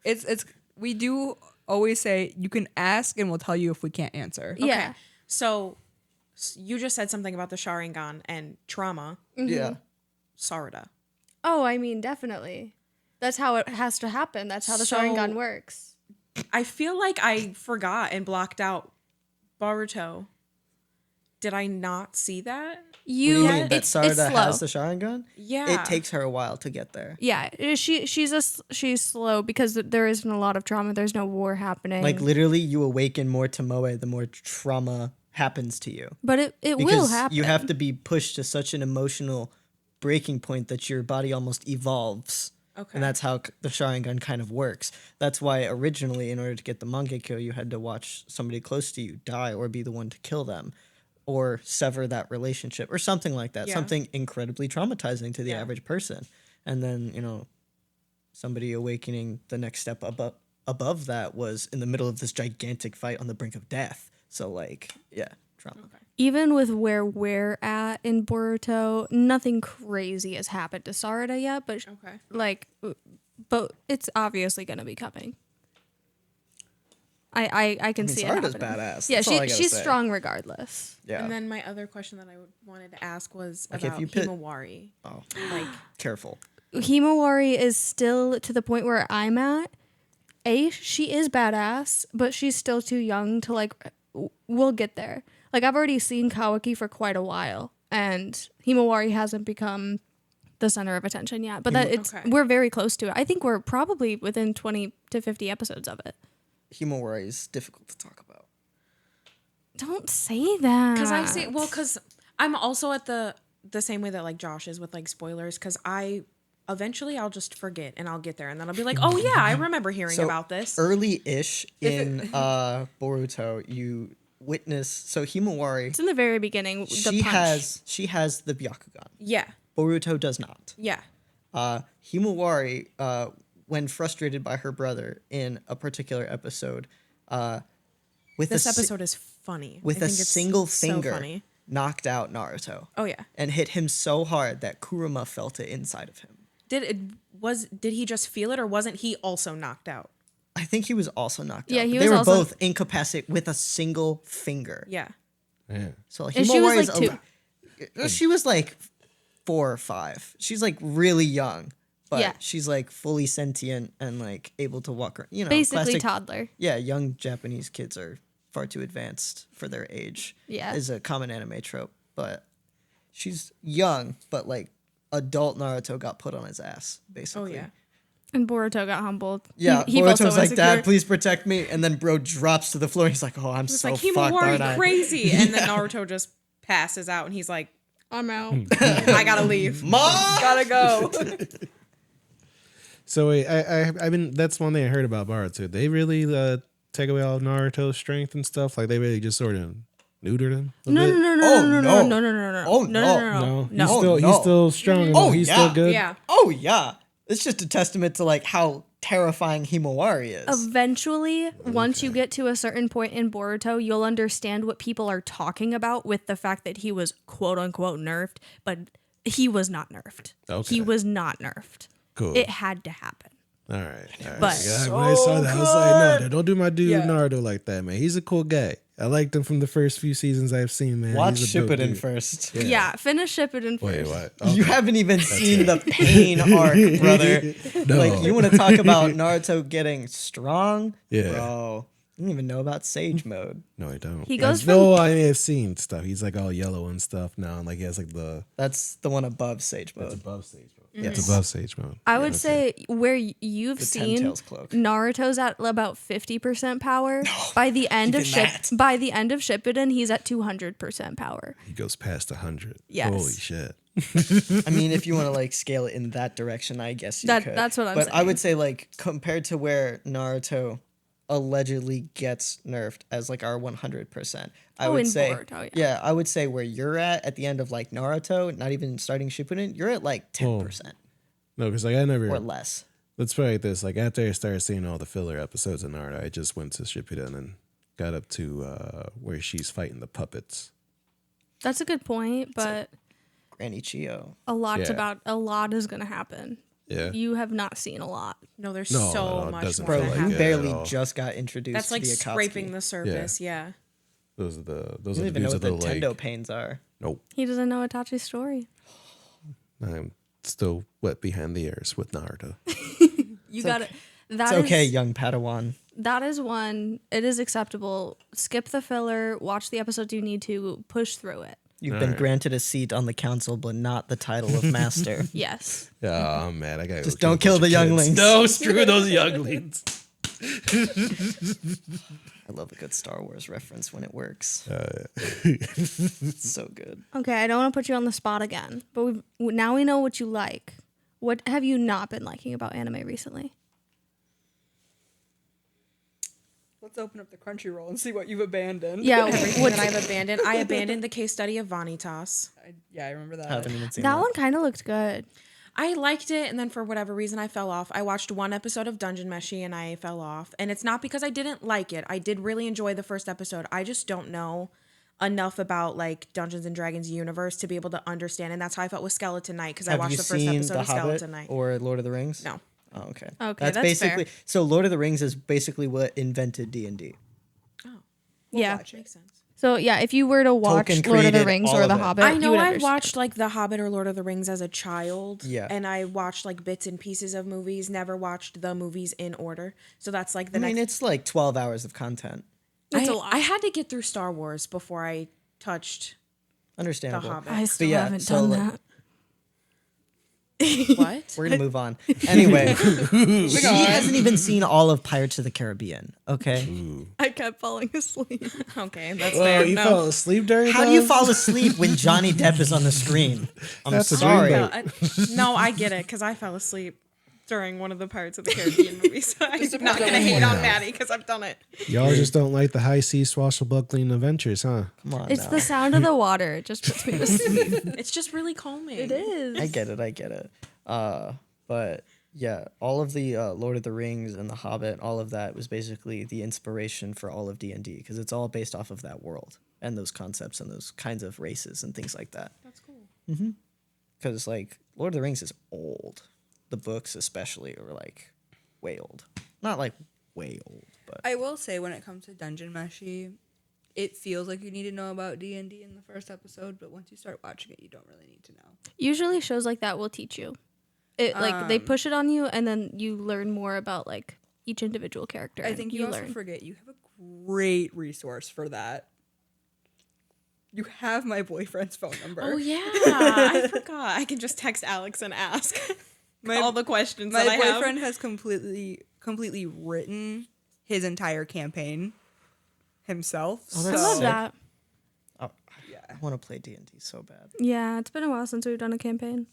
It's we do always say you can ask and we'll tell you if we can't answer. Yeah. Okay. So you just said something about the Sharingan and trauma. Yeah. Sarada. Oh, I mean, definitely. That's how it has to happen. That's how the So- Sharingan works. I feel like I forgot and blocked out Baruto. Did I not see that? What do you mean that it's Sarada slow. has the Sharingan? Yeah. It takes her a while to get there. Yeah, she's slow because there isn't a lot of trauma. There's no war happening. Like literally, you awaken more Tomoe the more trauma happens to you. but it will Because happen. you have to be pushed to such an emotional breaking point that your body almost evolves. Okay. And that's how the Sharingan kind of works. That's why originally, in order to get the Mangekyo, you had to watch somebody close to you die or be the one to kill them or sever that relationship or something like that. Yeah. Something incredibly traumatizing to the Yeah. average person. And then, somebody awakening the next step above that was in the middle of this gigantic fight on the brink of death. So, trauma. Even with where we're at in Boruto, nothing crazy has happened to Sarada yet, but Okay. but it's obviously going to be coming. I can see it Sarada's happening. badass. Yeah, That's all I gotta she's say. strong regardless. Yeah. And then my other question that I wanted to ask was Okay, if about you pit- Himawari. Oh, Like, careful. Himawari is still to the point where I'm at. She is badass, but she's still too young to we'll get there. Like I've already seen Kawaki for quite a while, and Himawari hasn't become the center of attention yet. But we're very close to it. I think we're probably within 20 to 50 episodes of it. Himawari is difficult to talk about. Don't say that. because I'm also at the same way that like Josh is with like spoilers, because eventually I'll just forget and I'll get there and then I'll be like, oh yeah, I remember hearing about this. Early-ish in Boruto, you witness. So Himawari, It's in the very beginning. she has the Byakugan. Yeah. Boruto does not. Yeah. Himawari, when frustrated by her brother in a particular episode, with This a si- episode is funny. with I a think it's single so finger, funny. knocked out Naruto. Oh yeah. And hit him so hard that Kurama felt it inside of him. Did he just feel it, or wasn't he also knocked out? I think he was also knocked Yeah, out. he but was they were also- both incapacitated with a single finger. Yeah. Yeah. So And she was, Himawari is like, she was like 4 or 5. She's like really young, but Yeah. she's like fully sentient and like able to walk around. basically classic, toddler. yeah, young Japanese kids are far too advanced for their age. Yeah. Is a common anime trope, but she's young, but like adult Naruto got put on his ass Oh basically. yeah. And Boruto got humbled. Yeah, he felt so Boruto's like, insecure. Dad, please protect me. And then bro drops to the floor. He's like, oh, I'm It's so like fucked, aren't I? Himawari crazy, and then Naruto just passes out, and he's like, I'm out. I gotta leave. Mom! Gotta go. So wait, I've been. That's one thing I heard about Baruto. They really take away all Naruto's strength and stuff. Like they really just sort of neutered him. No, no, no, no, Oh, no, no, no. no, no, no, no, Oh, no, no. no, no, No, no. he's still no. he's still strong. Oh, He's yeah. still good. Yeah. Oh yeah, it's just a testament to like how terrifying Himawari is. Eventually, once you get to a certain point in Boruto, you'll understand what people are talking about with the fact that he was quote unquote nerfed, but he was not nerfed. Okay. He was not nerfed. Cool. It had to happen. All right. But- Yeah, when I saw that, I was like, no, don't do my dude Naruto like that, man. He's a cool guy. I liked him from the first few seasons I've seen, man. Watch He's a dope Shippuden dude. first. Yeah, finish Shippuden Wait, first. what? You haven't even seen the pain arc, brother. No. Like you want to talk about Naruto getting strong? Yeah. Bro, you don't even know about Sage mode. No, I don't. He goes No, I have seen stuff. He's like all yellow and stuff now, and like he has like the That's the one above Sage it's mode. above stage mode. Yes. It's above stage mode. I would say where you've The seen Ten-Tails cloak. Naruto's at about 50% power. By the end of even that. by the end of Shippuden, he's at 200% power. He goes past 100. Yes. Holy shit. I mean, if you want to like scale it in that direction, I guess you could. That's what I'm But I saying. would say like compared to where Naruto allegedly gets nerfed as like our 100%. I Oh, would in say Boruto, yeah. I would say where you're at the end of like Naruto, not even starting Shippuden, you're at like 10% No, because like I never. or less. Let's put it like this. Like after I started seeing all the filler episodes of Naruto, I just went to Shippuden and got up to where she's fighting the puppets. That's a good point, but Granny Chio. a Yeah. lot is gonna happen. Yeah. You have not seen a lot. No, there's No, so no, it much doesn't more Bro, to feel you like happen. it at barely all. just got introduced That's like to the Akatsuki. scraping the surface. Yeah. Those are the I those don't are the even know dudes what that the are Tendo like, pains are. nope. He doesn't know Itachi's story. I'm still wet behind the ears with Naruto. You got it. It's okay, young Padawan. That is one. It is acceptable. Skip the filler. Watch the episodes you need to. Push through it. You've been granted a seat on the council, but not the title of master. Yes. Yeah, I'm mad. I got Just don't kill the younglings. No, screw those younglings. I love a good Star Wars reference when it works. It's so good. Okay, I don't want to put you on the spot again, but now we know what you like. What have you not been liking about anime recently? Let's open up the Crunchyroll and see what you've abandoned. Yeah, Everything what's, that I've abandoned. I abandoned the case study of Vanitas. I remember that. I haven't even seen that one kind of looked good. I liked it, and then for whatever reason, I fell off. I watched one episode of Dungeon Meshi, and I fell off. And it's not because I didn't like it. I did really enjoy the first episode. I just don't know enough about like Dungeons and Dragons universe to be able to understand. And that's how I felt with Skeleton Knight, because I Have watched you the first seen episode The of Hobbit Skeleton Knight. or Lord of the Rings? No. Oh, okay. Okay, That's that's basically fair. so. Lord of the Rings is basically what invented D&D. Yeah. Watch it. Makes sense. So yeah, if you were to watch Tolkien Lord of the created Rings all or of The it. Hobbit, I you know would I understand. watched like The Hobbit or Lord of the Rings as a child. Yeah. And I watched like bits and pieces of movies, never watched the movies in order. So that's like the I mean, next. it's like 12 hours of content. It's I, a lot. I had to get through Star Wars before I touched Understandable. The Hobbit. I still yeah, haven't so, done like, that. what? We're gonna move on. Anyway, she hasn't even seen all of Pirates of the Caribbean. Okay. I kept falling asleep. Okay, that's Well, fair. you No. fell asleep during How do you those? fall asleep when Johnny Depp is on the screen? I'm That's a sorry. dreamboat. No, I get it because I fell asleep during one of the Pirates of the Caribbean movies. So I'm not gonna hate on Maddie because I've done it. Y'all just don't like the high sea swashbuckling adventures, huh? Come on. It's now. the sound of the water. It just puts me to sleep. It's just really calming. It is. I get it. But yeah, all of the Lord of the Rings and the Hobbit, all of that was basically the inspiration for all of D&D because it's all based off of that world and those concepts and those kinds of races and things like that. That's cool. Because like Lord of the Rings is old, the books especially are like way old. Not like way old, but I will say when it comes to Dungeon Meshi, it feels like you need to know about D&D in the first episode, but once you start watching it, you don't really need to know. Usually shows like that will teach you. It like they push it on you and then you learn more about like each individual character. I and think you also learn. forget you have a great resource for that. You have my boyfriend's phone number. Oh yeah, I forgot. I can just text Alex and ask all the questions My that I have. boyfriend has completely written his entire campaign himself. Oh, I that's love sick. that. I want to play D&D so bad. Yeah, it's been a while since we've done a campaign.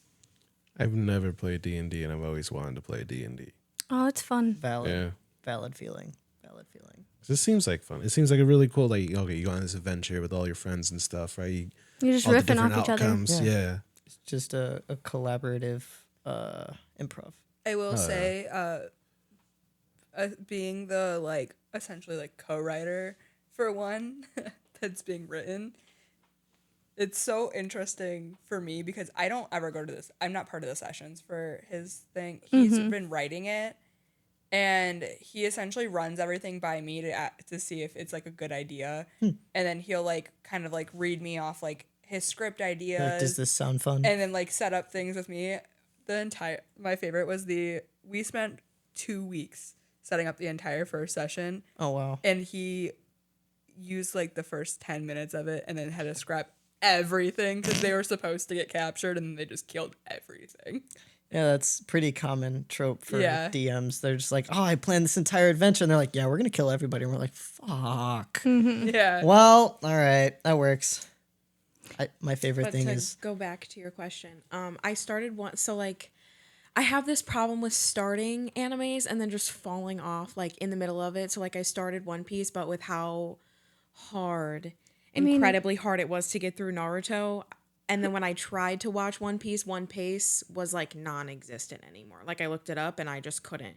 I've never played D&D, and I've always wanted to play D&D. Oh, it's fun. Valid feeling. This seems like fun. It seems like a really cool, like, okay, you go on this adventure with all your friends and stuff, right? You're just All the riffing off different each other. outcomes. Yeah. It's just a collaborative improv. I will say, being the like essentially like co-writer for one that's being written, it's so interesting for me because I don't ever go to this. I'm not part of the sessions for his thing. He's been writing it, and he essentially runs everything by me to see if it's like a good idea, and then he'll like kind of like read me off like his script ideas. Like, does this sound fun? And then like set up things with me. My favorite was we spent 2 weeks setting up the entire first session, Oh wow. and he used like the first 10 minutes of it and then had to scrap everything because they were supposed to get captured and they just killed everything. Yeah, that's pretty common trope for Yeah. DMs. They're just like, oh, I planned this entire adventure, and they're like, yeah, we're gonna kill everybody, and we're like, fuck. Yeah. Well, all right, that works. My favorite But thing to is go back to your question, I started one. So like, I have this problem with starting animes and then just falling off like in the middle of it. So like, I started One Piece, but with how hard, incredibly hard it was to get through Naruto. And then when I tried to watch One Piece was like non-existent anymore. Like I looked it up and I just couldn't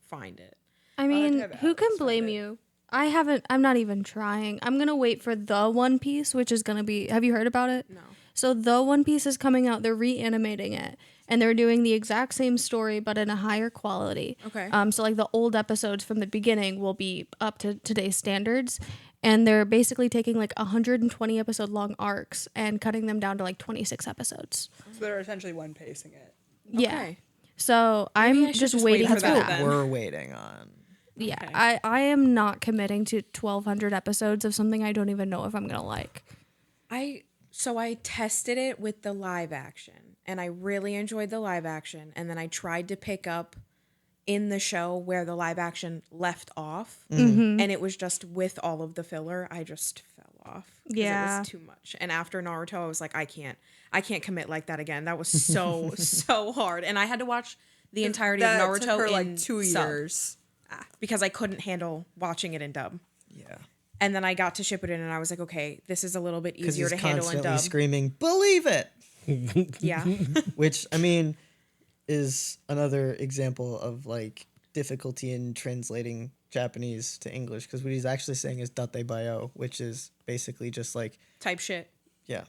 find it. I mean, have who can Alex blame find it. you? I'm not even trying. I'm going to wait for the One Piece, which is going to be, have you heard about it? No. So the One Piece is coming out. They're reanimating it, and they're doing the exact same story, but in a higher quality. Okay. So like the old episodes from the beginning will be up to today's standards, and they're basically taking like 120 episode long arcs and cutting them down to like 26 episodes. So they're essentially one pacing it. Yeah. Okay. So Maybe I I'm should just just wait waiting for for that that. then. We're waiting on. Yeah, Okay. I am not committing to 1,200 episodes of something I don't even know if I'm gonna like. So I tested it with the live action, and I really enjoyed the live action, and then I tried to pick up in the show where the live action left off, and it was just with all of the filler. I just fell off. 'Cause Yeah. it was too much. And after Naruto, I was like, I can't commit like that again. That was so so hard, and I had to watch the entirety of That Naruto took her in like 2 sub years. because I couldn't handle watching it in dub. Yeah. And then I got to Shippuden, and I was like, okay, this is a little bit Because easier he's to handle in constantly dub. screaming, "Believe it!" Yeah. Which, I mean, is another example of like difficulty in translating Japanese to English. Because what he's actually saying is "date bayo," which is basically just like, Type shit. yeah,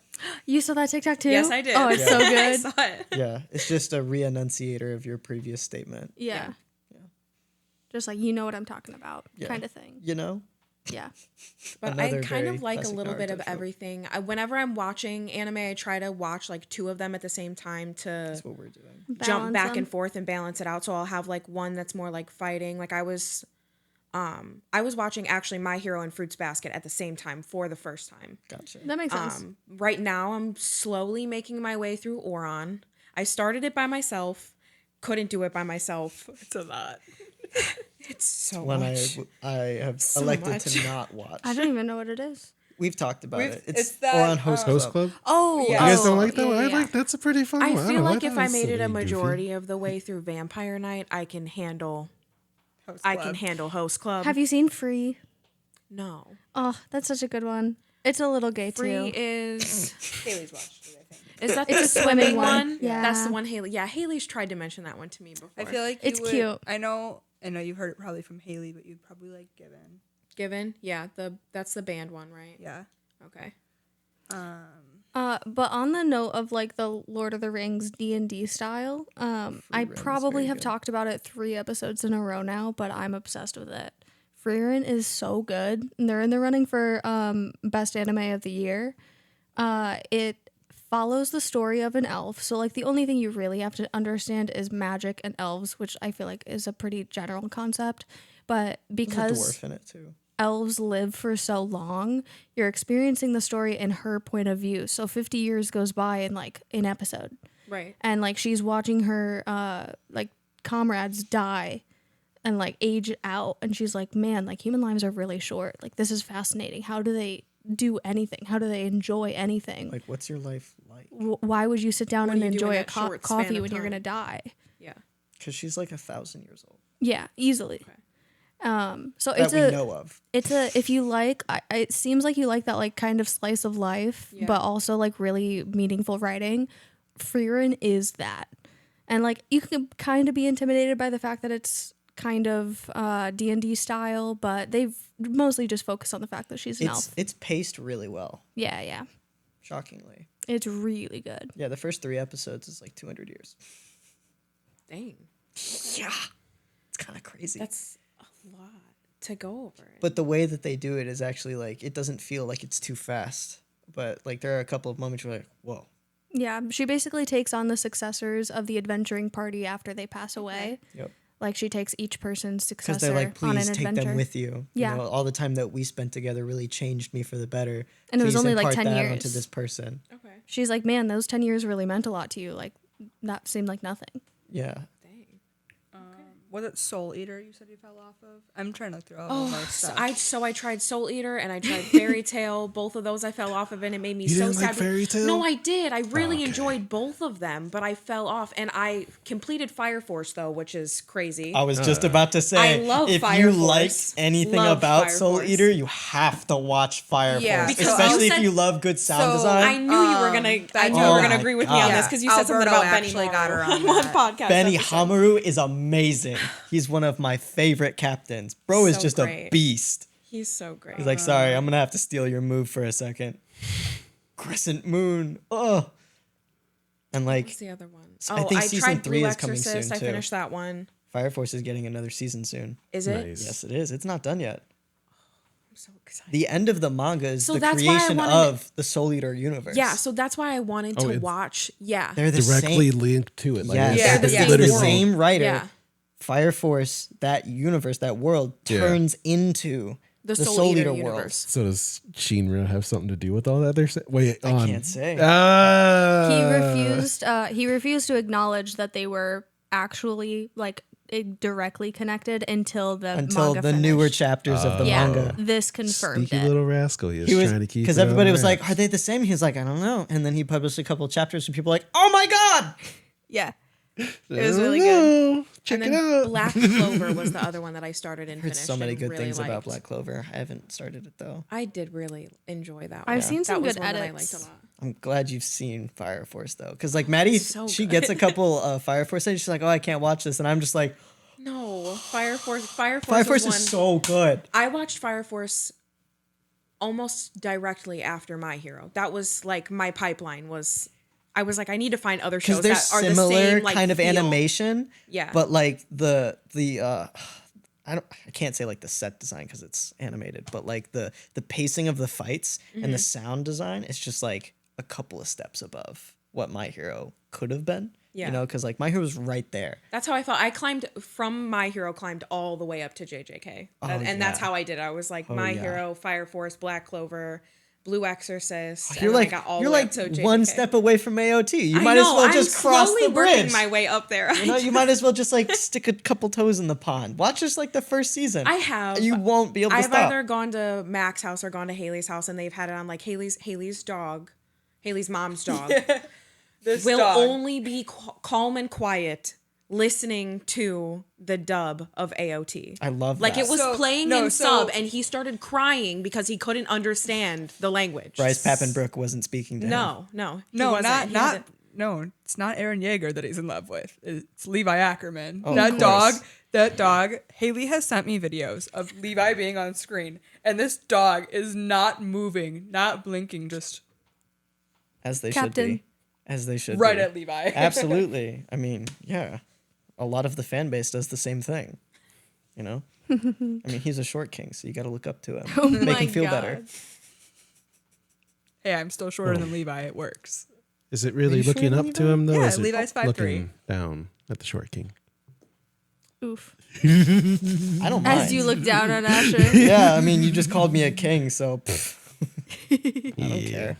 You saw that TikTok too? Yes, I did. Oh, it's Yeah. so I good. saw it. yeah. It's just a re-enunciator of your previous statement. Yeah. Yeah. Just like you know what I'm talking about, Yeah. kind of thing. You know? Yeah. But Another I kind very of like a classic little bit of Naruto trope. everything. Whenever I'm watching anime, I try to watch like 2 of them at the same time to That's what we're doing. jump Balance back them. and forth and balance it out. So I'll have like one that's more like fighting. Like I was watching actually My Hero and Fruits Basket at the same time for the first time. Gotcha. That makes sense. Right now I'm slowly making my way through Oron. I started it by myself, couldn't do it by myself. It's a lot. It's so One much. I have So elected much. to not watch. I don't even know what it is. We've talked about it. it's that, Oran Host Host Club. Club. Oh, You guys don't like that yeah, one? I yeah. like that's a pretty fun I one. feel don't know, like if I thought it was made it a pretty goofy. majority of the way through Vampire Night, I can handle Host Club. Have you seen Free? No. Oh, that's such a good one. It's a little gay Free too. is Haley's watched it, I think. is that It's the a swimming swimming one. one? Yeah. That's the one Haley. Yeah, Haley's tried to mention that one to me before. I feel like It's you would- cute. I know you've heard it probably from Haley, but you'd probably like Given. Given. Yeah, that's the band one, right? Yeah. Okay. But on the note of like the Lord of the Rings D&D style, I Ren is probably very have good. talked about it 3 episodes in a row now, but I'm obsessed with it. Frieren is so good. And they're in the running for best anime of the year. It follows the story of an elf. So like the only thing you really have to understand is magic and elves, which I feel like is a pretty general concept. But There's a because dwarf in it too. elves live for so long, you're experiencing the story in her point of view. So 50 years goes by in like an episode. Right. And like she's watching her like comrades die and like age out, and she's like, man, like human lives are really short. Like this is fascinating. How do they do anything? How do they enjoy anything? Like, what's your life like? Why would you sit down What and do you do in enjoy a that short span coffee of when you're time? gonna die? Yeah. Because she's like 1,000 years old. Yeah, easily. So That it's we a know of. it's a if you like it seems like you like that like kind of slice of life, Yeah. but also like really meaningful writing. Frieren is that. And like you can kind of be intimidated by the fact that it's kind of D&D style, but they've mostly just focused on the fact that she's an elf. It's paced really well, Yeah. shockingly. It's really good. Yeah, the first 3 episodes is like 200 years. Dang. Yeah. It's kind of crazy. That's a lot to go over. But the way that they do it is actually like, it doesn't feel like it's too fast. But like there are a couple of moments where you're like, whoa. Yeah, she basically takes on the successors of the adventuring party after they pass away. Yep. Like she takes each person's Because successor they're like, on an please take adventure. them with you. Yeah. You know, all the time that we spent together really changed me for the better. And it was Please only, like, impart 10 that years. onto this person. Okay. She's like, man, those 10 years really meant a lot to you. Like, that seemed like nothing. Yeah. Dang. Was it Soul Eater you said you fell off of? I'm trying to look through all of our So stuff. I tried Soul Eater and I tried Fairy Tale. Both of those I fell off of, and it made me You so didn't sad. like Fairy Tail? No, I did. I really Okay. enjoyed both of them, but I fell off. And I completed Fire Force though, which is crazy. I was just about to say, I love if Fire you Force. liked anything Love about Fire Soul Force. Eater, you have to watch Fire Yeah, Force. because Especially you if said- you love good sound So, design. I knew you were gonna. I knew you Oh were gonna my agree with me on God. this because you said something Alberto about Benny actually got her on one that. podcast. Benny episode. Hamaru is amazing. He's one of my favorite captains. Bro is So just great. a beast. He's so great. He's like, sorry, I'm gonna have to steal your move for a second. Crescent Moon. Oh. And like, What's the other one? I think I season tried 3 Blue is coming Exorcist. soon I too. finished that one. Fire Force is getting another season soon. Is it? Nice. Yes, it is. It's not done yet. I'm so excited. The end of the manga is So the that's why I creation wanted of the Soul Eater universe. Yeah, so that's why I wanted Oh, to it's watch. Yeah. they're the Directly same. linked to it. Like, Yes, Yeah, it's yeah. the literally- same writer. Yeah. Fire Force, that universe, that world Yeah. turns into The the Soul Eater world. universe. So does Shinra have something to do with all that? They're saying, wait, I on. can't say. He refused. He refused to acknowledge that they were actually like directly connected until the Until manga the newer finished. chapters of the Yeah, manga. this confirmed Sneaky it. little rascal. He was, He was trying to keep because it everybody under was like, wraps. "Are they the same?" He was like, "I don't know." And then he published a couple chapters, and people were like, "Oh my god!" Yeah. It I was don't really good. know. Check And it then out. Black Clover was the other one that I started and I heard finished. so many and good really things about liked. Black Clover. I haven't started it though. I did really enjoy that one. I've seen some that was good one that I edits. liked a lot. I'm glad you've seen Fire Force though, because like Maddie, So she good. gets a couple Fire Force edits. She's like, "Oh, I can't watch this," and I'm just like, No, Fire Force. Fire Force, "Fire Force was is one. so good." I watched Fire Force almost directly after My Hero. That was like my pipeline was. I was like, I need to find other shows Because they're that are the similar same like kind of feel. animation. Yeah. But like I can't say like the set design because it's animated, but like the pacing of the fights and the sound design is just like a couple of steps above what My Hero could have been. Yeah. You know, because like My Hero was right there. That's how I felt. I climbed from My Hero, climbed all the way up to JJK, and that's yeah. how I did it. I was like My yeah. Hero, Fire Force, Black Clover, Blue Exorcist. You're and like I got all you're the way like up to JJK. one step away from AOT. You I might know, as well just I'm cross slowly the bridge. working my way up there. You know, you might as well just like stick a couple toes in the pond. Watch just like the first season. I have. You won't be able to I've stop. either gone to Mac's house or gone to Haley's house, and they've had it on like Haley's dog, Haley's mom's dog, This will dog. only be calm and quiet listening to the dub of AOT. I love Like that. it was So- playing no, in so- sub, and he started crying because he couldn't understand the language. Bryce Pappenbrook wasn't speaking to him. No, he No, wasn't. He had no, it's not Aaron Yeager that he's in love with. It's Levi Ackerman. Oh, that of dog, course. Haley has sent me videos of Levi being on screen, and this dog is not moving, not blinking, just As they should Captain. be. As they should right be. at Levi. Absolutely. I mean, yeah. A lot of the fan base does the same thing. You know? I mean, he's a short king, so you got to look up to him. Oh Make my him feel God. better. Hey, I'm still shorter than Levi. It works. Is it really you sure, looking up to him though? Yeah, or is it Levi's 5'3". looking down at the short king? Oof. I don't mind. As you look down on Asher. Yeah, I mean, you just called me a king, so pff, I don't care.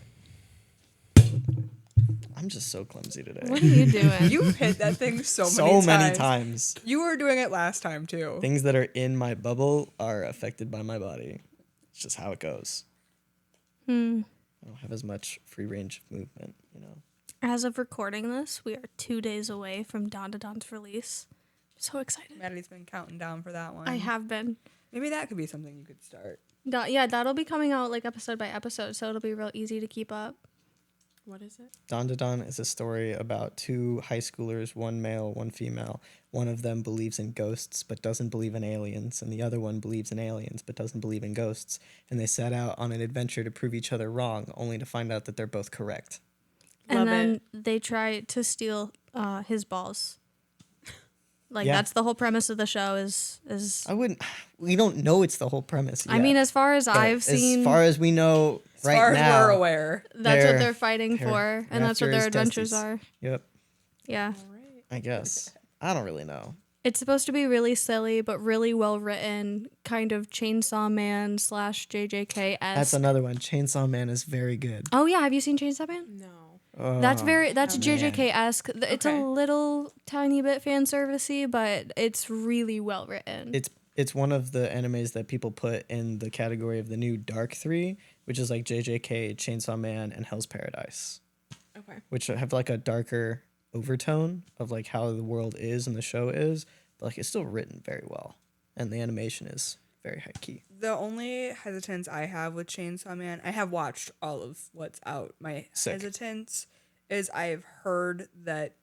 I'm just so clumsy today. What are you doing? You hit that thing so many times. You were doing it last time too. Things that are in my bubble are affected by my body. It's just how it goes. I don't have as much free range of movement, you know. As of recording this, we are 2 days away from Dawn to Dawn's release. So excited. Maddie's been counting down for that one. I have been. Maybe that could be something you could start. Yeah, that'll be coming out like episode by episode, so it'll be real easy to keep up. What is it? Dawn to Dawn is a story about two high schoolers, one male, one female. One of them believes in ghosts but doesn't believe in aliens, and the other one believes in aliens but doesn't believe in ghosts. And they set out on an adventure to prove each other wrong, only to find out that they're both correct. And Love then it. they try to steal his balls. Like Yeah. that's the whole premise of the show is We don't know it's the whole premise I yet, mean, as far as but I've seen, as far as we know As right far now. as we're aware. that's they're- what they're fighting they're for, and that's what after their his adventures testes. are. Yep, Yeah. I guess. I don't really know. It's supposed to be really silly, but really well written, kind of Chainsaw Man / JJK That's esque. another one. Chainsaw Man is very good. Oh yeah, have you seen Chainsaw Man? No. That's Oh, that's JJK esque. It's Okay. a little tiny bit fan servicey, but it's really well written. It's one of the animes that people put in the category of the new Dark 3, which is like JJK, Chainsaw Man, and Hell's Paradise, Okay. which have like a darker overtone of like how the world is and the show is, but like it's still written very well, and the animation is very high key. The only hesitance I have with Chainsaw Man, I have watched all of what's out. My Sick. hesitance is I've heard that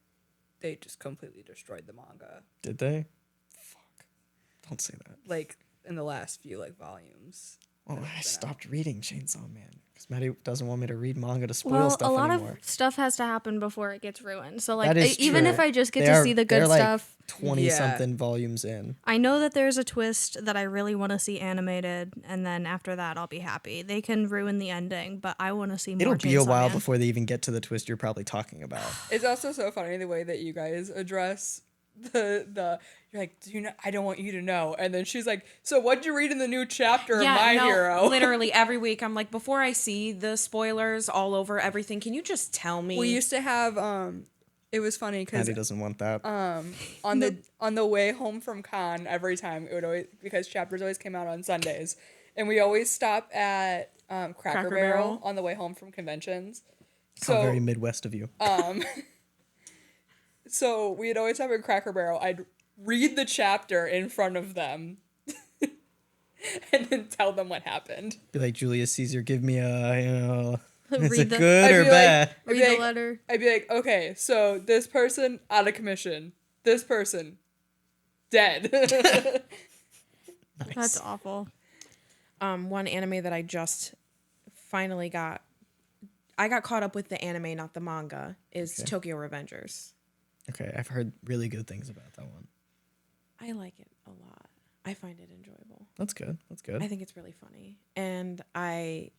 they just completely destroyed the manga. Did they? Fuck. Don't say that. Like in the last few like volumes. Oh, I stopped reading Chainsaw Man because Maddie doesn't want me to read manga to spoil Well, stuff a lot anymore. of stuff has to happen before it gets ruined. So like, That is even true. if I just get They to are- see the they're good like stuff, 20 Yeah. something volumes in. I know that there's a twist that I really want to see animated, and then after that, I'll be happy. They can ruin the ending, but I want to see more. It'll be a Chainsaw while Man. before they even get to the twist you're probably talking about. It's also so funny the way that you guys address the you're like, do you know, I don't want you to know, and then she's like, so what'd you read in the new chapter of My Hero? Literally every week, I'm like, before I see the spoilers all over everything, can you just tell me? We used to have it was funny because Maddie doesn't want that. on the way home from con every time it would always, because chapters always came out on Sundays, and we always stop at Cracker Barrel on the way home from conventions. How So very Midwest of you. so we'd always have a Cracker Barrel. I'd read the chapter in front of them and then tell them what happened. Be like, Julius Caesar, give me a, is Read it the- good I'd or be like- bad? I'd be Read the like- letter. I'd be like, okay, so this person out of commission, this person dead. That's awful. One anime that I just finally I got caught up with the anime, not the manga, is Tokyo Revengers. Okay, I've heard really good things about that one. I like it a lot. I find it enjoyable. That's good. That's good. I think it's really funny. And I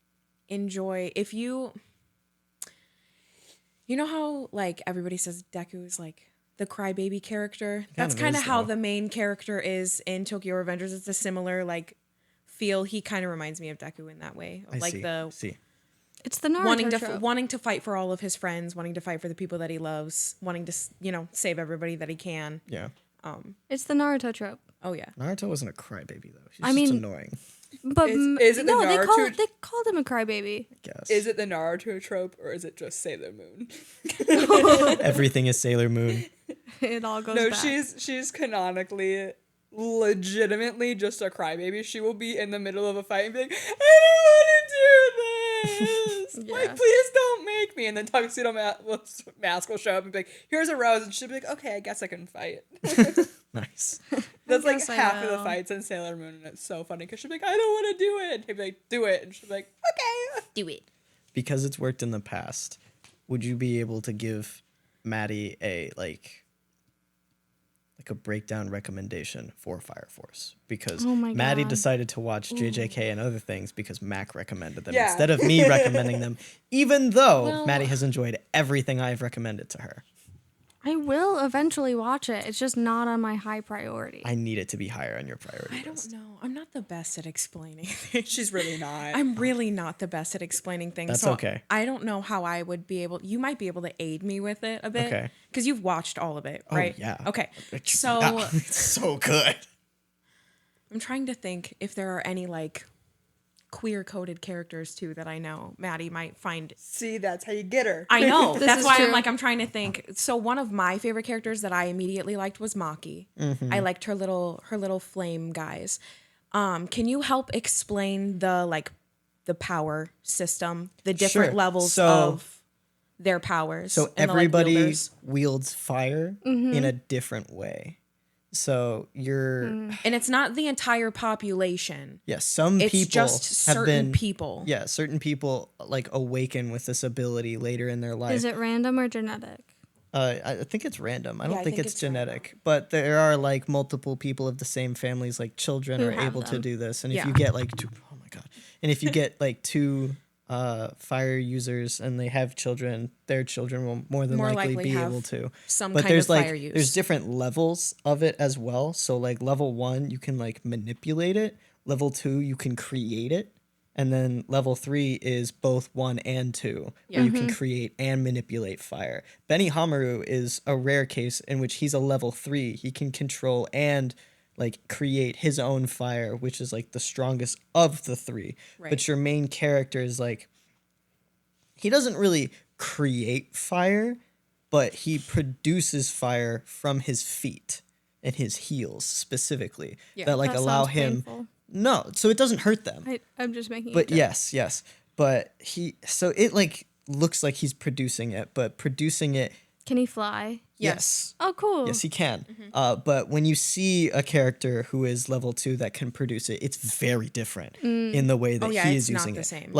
enjoy, if you know how like everybody says Deku is like the crybaby character? That's kind of is, how though. the main character is in Tokyo Revengers. It's a similar like feel. He kind of reminds me of Deku in that way. I Like see. the see. It's the Naruto trope. wanting to fight for all of his friends, wanting to fight for the people that he loves, wanting to save everybody that he can. Yeah. It's the Naruto trope. Oh yeah. Naruto wasn't a crybaby though. She's I just mean- annoying, But Is it the no, Naruto- they called him a crybaby. I guess. Is it the Naruto trope or is it just Sailor Moon? Everything is Sailor Moon. It all goes No, back. she's canonically, legitimately just a crybaby. She will be in the middle of a fight and be like, I don't want to do this. Like, Yeah. please don't make me. And then Tuxedo Mask will show up and be like, here's a rose. And she'll be like, okay, I guess I can fight. Nice. That's like guess I half of the will. fights in Sailor Moon. And it's so funny because she'll be like, I don't want to do it. And he'll be like, do it. And she'll be like, okay. Do it. Because it's worked in the past, would you be able to give Maddie a like a breakdown recommendation for Fire Force? Because Oh my Maddie God. decided to watch JJK and other things because Mac recommended them Yeah. instead of me recommending them, even though Well- Maddie has enjoyed everything I've recommended to her. I will eventually watch it. It's just not on my high priority. I need it to be higher on your priority I list. don't know. I'm not the best at explaining things. She's really not. I'm really not the best at explaining things. That's so okay. I don't know how I would be able. You might be able to aid me with it a bit. Okay. Because you've watched all of it, right? Oh, yeah. Okay. So Yeah, it's so good. I'm trying to think if there are any like queer coded characters too that I know Maddie might find. See, that's how you get her. I know. This That's is why true. I'm trying to think. So one of my favorite characters that I immediately liked was Maki. I liked her little flame guys. Can you help explain the power system, the different Sure. levels So- of their powers? So and the, everybody wielders? wields fire in a different way. So you're And it's not the entire population. some It's people just have certain been people. Yeah, certain people like awaken with this ability later in their life. Is it random or genetic? I think it's random. I don't Yeah, I think think it's it's genetic, but there are like multiple people of the same families, like children, Who are have able to them. do this. And if Yeah. you get like two, oh my god, and if you get like two fire users and they have children, their children will more than More likely likely be have able to. some But kind there's of like fire use. there's different levels of it as well. So like level 1, you can like manipulate it. Level 2, you can create it. And then level 3 is both 1 and 2, where you can create and manipulate fire. Benny Hamaru is a rare case in which he's a level 3. He can control and like create his own fire, which is like the strongest of the 3. Right. But your main character is like, he doesn't really create fire, but he produces fire from his feet and his heels specifically that like That allow sounds him. painful. No, so it doesn't hurt them. I'm just making. But a joke. yes. But so it like looks like he's producing it, but producing it, Can he fly? Yes. Oh, cool. Yes, he can. But when you see a character who is level 2 that can produce it, it's very different in the way that he is it's not using the it. same.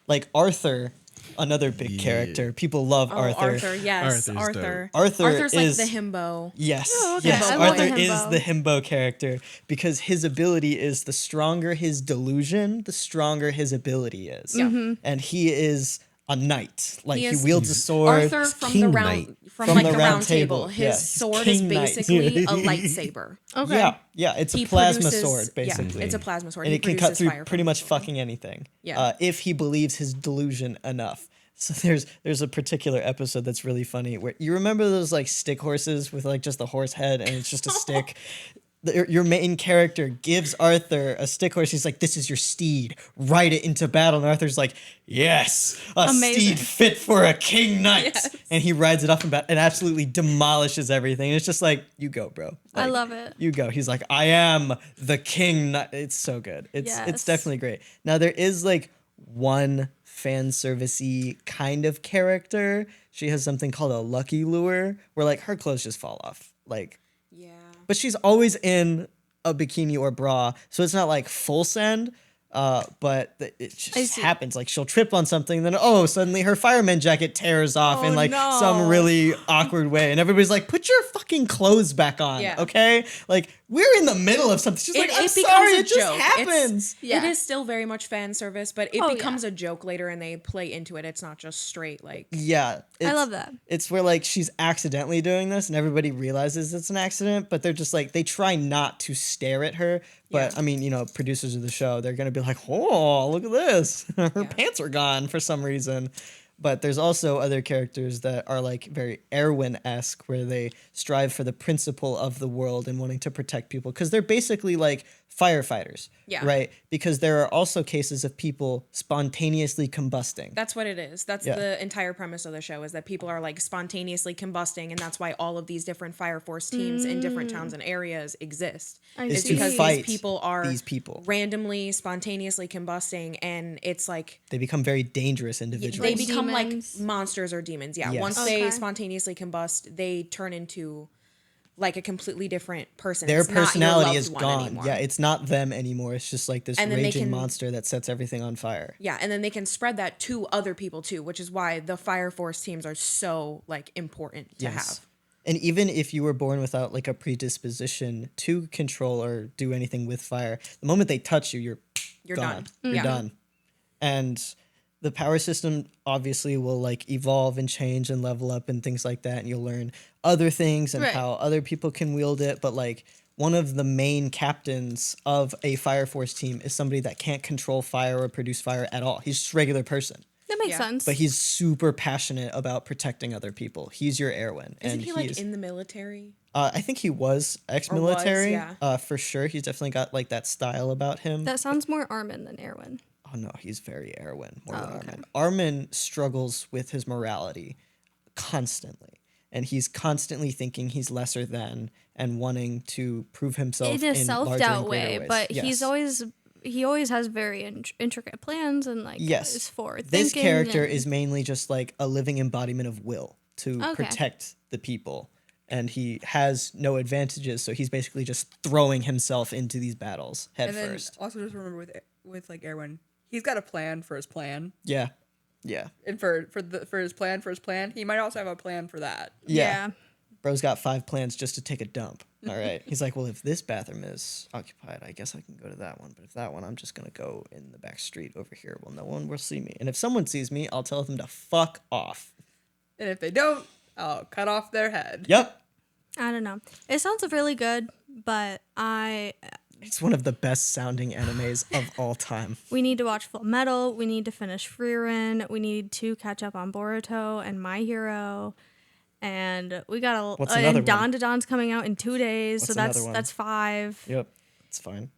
Like Arthur, another big character. People love Oh, Arthur. Arthur, yes, Arthur's Arthur. Arthur's like is the himbo. Yes, Oh, okay. yes. I love Arthur the is himbo. the himbo character because his ability is the stronger his delusion, the stronger his ability is. Yeah. And he is a knight. Like he is- wields a sword. Arthur from King the Knight. round from like the round table. table. His Yeah, he's sword is King Knight. basically a lightsaber. Okay. Yeah, it's a He plasma produces- sword yeah, basically. it's a plasma sword. And He it can cut produces through fire pretty from much his sword. fucking anything. Yeah. If he believes his delusion enough. So there's a particular episode that's really funny where you remember those like stick horses with like just the horse head and it's just a stick. Your main character gives Arthur a stick horse. He's like, "This is your steed. Ride it into battle." And Arthur's like, "Yes, a Amazing. steed fit for a king knight." Yes. And he rides it off and and absolutely demolishes everything. And it's just like, you go, bro. I Like, love it. You go. He's like, "I am the king knight." It's so good. It's Yes. definitely great. Now there is like one fan servicey kind of character. She has something called a lucky lure, where like her clothes just fall off. Like, Yeah. but she's always in a bikini or bra, so it's not like full send. But it I just see. happens. Like she'll trip on something, then suddenly her fireman jacket tears off in Oh, like no. some really awkward way, and everybody's like, "Put your fucking clothes back on, Yeah. okay?" Like we're in the middle of something. She's like, "I'm becomes sorry, a it just joke. happens." Yeah. It is still very much fan service, but it Oh, becomes a joke later and they play into it. It's not just straight like Yeah, I love that. It's where like she's accidentally doing this, and everybody realizes it's an accident, but they're just like they try not to stare at her. But Yeah. I mean, producers of the show, they're gonna be like, "Oh, look at this! Her pants are gone for some reason." But there's also other characters that are like very Erwin-esque, where they strive for the principle of the world and wanting to protect people, because they're basically like firefighters, Yeah. right? Because there are also cases of people spontaneously combusting. That's what it is. That's Yeah. the entire premise of the show is that people are like spontaneously combusting, and that's why all of these different fire force teams in different towns and areas exist. I Is It's see. to because fight these people are these people. randomly, spontaneously combusting, and it's like They become very dangerous they individuals. become Demons. like monsters or demons. Yeah. Yes. Once Okay. they spontaneously combust, they turn into like a completely different person. Their It's not your personality loved is one gone. anymore. Yeah, it's not them anymore. It's just like this And then they raging can- monster that sets everything on fire. Yeah, and then they can spread that to other people too, which is why the fire force teams are so like important to have. And even if you were born without like a predisposition to control or do anything with fire, the moment they touch you, You're gone. done. You're Yeah. done. And the power system obviously will like evolve and change and level up and things like that, and you'll learn other things and Right. how other people can wield it. But like one of the main captains of a fire force team is somebody that can't control fire or produce fire at all. He's just a regular person, That makes Yeah. sense. but he's super passionate about protecting other people. He's your Erwin. Isn't and he like is- in the military? I think he was ex-military, yeah. for sure. He's definitely got like that style about him. that sounds more Armin than Erwin. Oh no, he's very Erwin more than okay. Armin. Armin struggles with his morality constantly, and he's constantly thinking he's lesser than and wanting to prove himself In a larger self-doubt and greater way, ways. but Yes. he always has very intricate plans and like Yes. is forward This thinking character and- is mainly just like a living embodiment of will to Okay. protect the people, and he has no advantages, so he's basically just throwing himself into these battles head And then first. also just remember with like Erwin, he's got a plan for his plan, Yeah, yeah, and for his plan, he might also have a plan for that. yeah. Bro's got 5 plans just to take a dump. All right. He's like, well, if this bathroom is occupied, I guess I can go to that one. But if that one, I'm just going to go in the back street over here. Well, no one will see me. And if someone sees me, I'll tell them to fuck off. And if they don't, I'll cut off their head. Yep. I don't know. It sounds really good, but It's one of the best sounding animes of all time. we need to watch Full Metal. We need to finish Frieren. We need to catch up on Boruto and My Hero. And we got What's another and Don one? to Don's coming out in 2 days, What's so another one? that's 5. Yep. It's fine.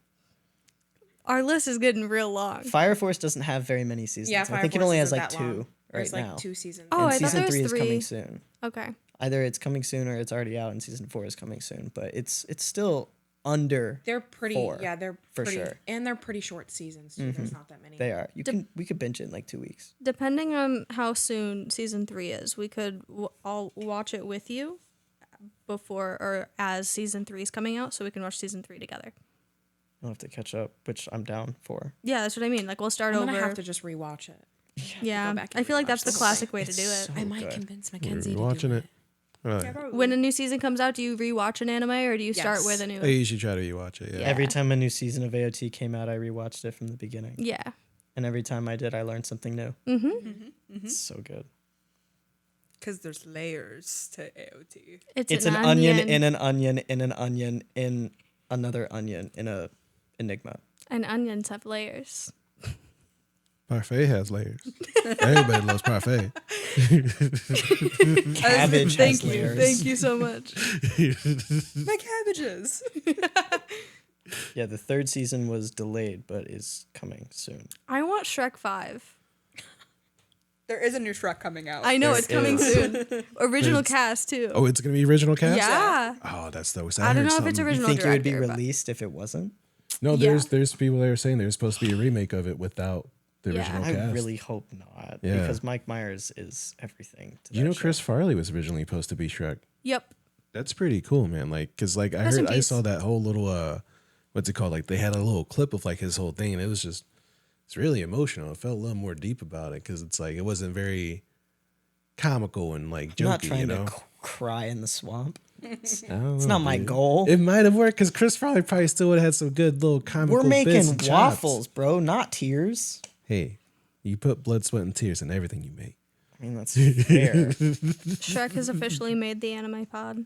Our list is getting real long. Fire Force doesn't have very many seasons. Yeah, I Fire think it Force only has isn't like that 2 long. right There's like now. 2 seasons. Oh, And I thought season there was 3 is 3. coming soon. Okay. Either it's coming soon or it's already out and season 4 is coming soon. But it's still under. They're pretty 4, yeah, they're for pretty, sure. and they're pretty short seasons too. There's not that many. They are. We could binge it in like 2 weeks. Depending on how soon season 3 is, we could I'll watch it with you before or as season 3 is coming out, so we can watch season 3 together. I'll have to catch up, which I'm down for. Yeah, that's what I mean. Like, we'll start I'm over. gonna have to just rewatch it. Yeah, go back and I feel like rewatch that's the the whole classic thing. way to do it. So I might good. convince You're Mackenzie to watching do it. Right. Yeah, probably. When a new season comes out, do you rewatch an anime or do you start Yes. with a new? I usually try to rewatch it. Yeah. Yeah. Every time a new season of AOT came out, I rewatched it from the beginning. Yeah. And every time I did, I learned something new. Mm-hmm. It's so good. Because there's layers to AOT. It's an onion in an onion in an onion in another onion in a enigma. And onions have layers. Parfait has layers. Everybody loves parfait. Cabbage has layers. Thank you so much. My cabbages. Yeah, the third season was delayed, but is coming soon. I want Shrek 5. There is a new Shrek coming out. I know There it's coming is. soon. Original It's- cast too. Oh, it's gonna be original cast. Yeah. Oh, that's so. I don't know if it's You original think it would be director, but- released if it wasn't? No, Yeah. there's people that are saying there's supposed to be a remake of it without the Yeah. original I cast. really hope not. Yeah. Because Mike Myers is everything to You know, that show. Chris Farley was originally supposed to be Shrek. Yep. That's pretty cool, man. Like, cause like Rest in I peace. saw that whole little what's it called? Like they had a little clip of like his whole thing, and it was just it's really emotional. It felt a little more deep about it because it's like it wasn't very comical and like I'm not jokey, trying you know. to cry in the swamp. It's not my goal. It might have worked because Chris Farley probably still would have had some good little comical. We're bits making and chops. waffles, bro, not tears. Hey, you put blood, sweat, and tears in everything you make. I mean, that's fair. Shrek has officially made the anime pod.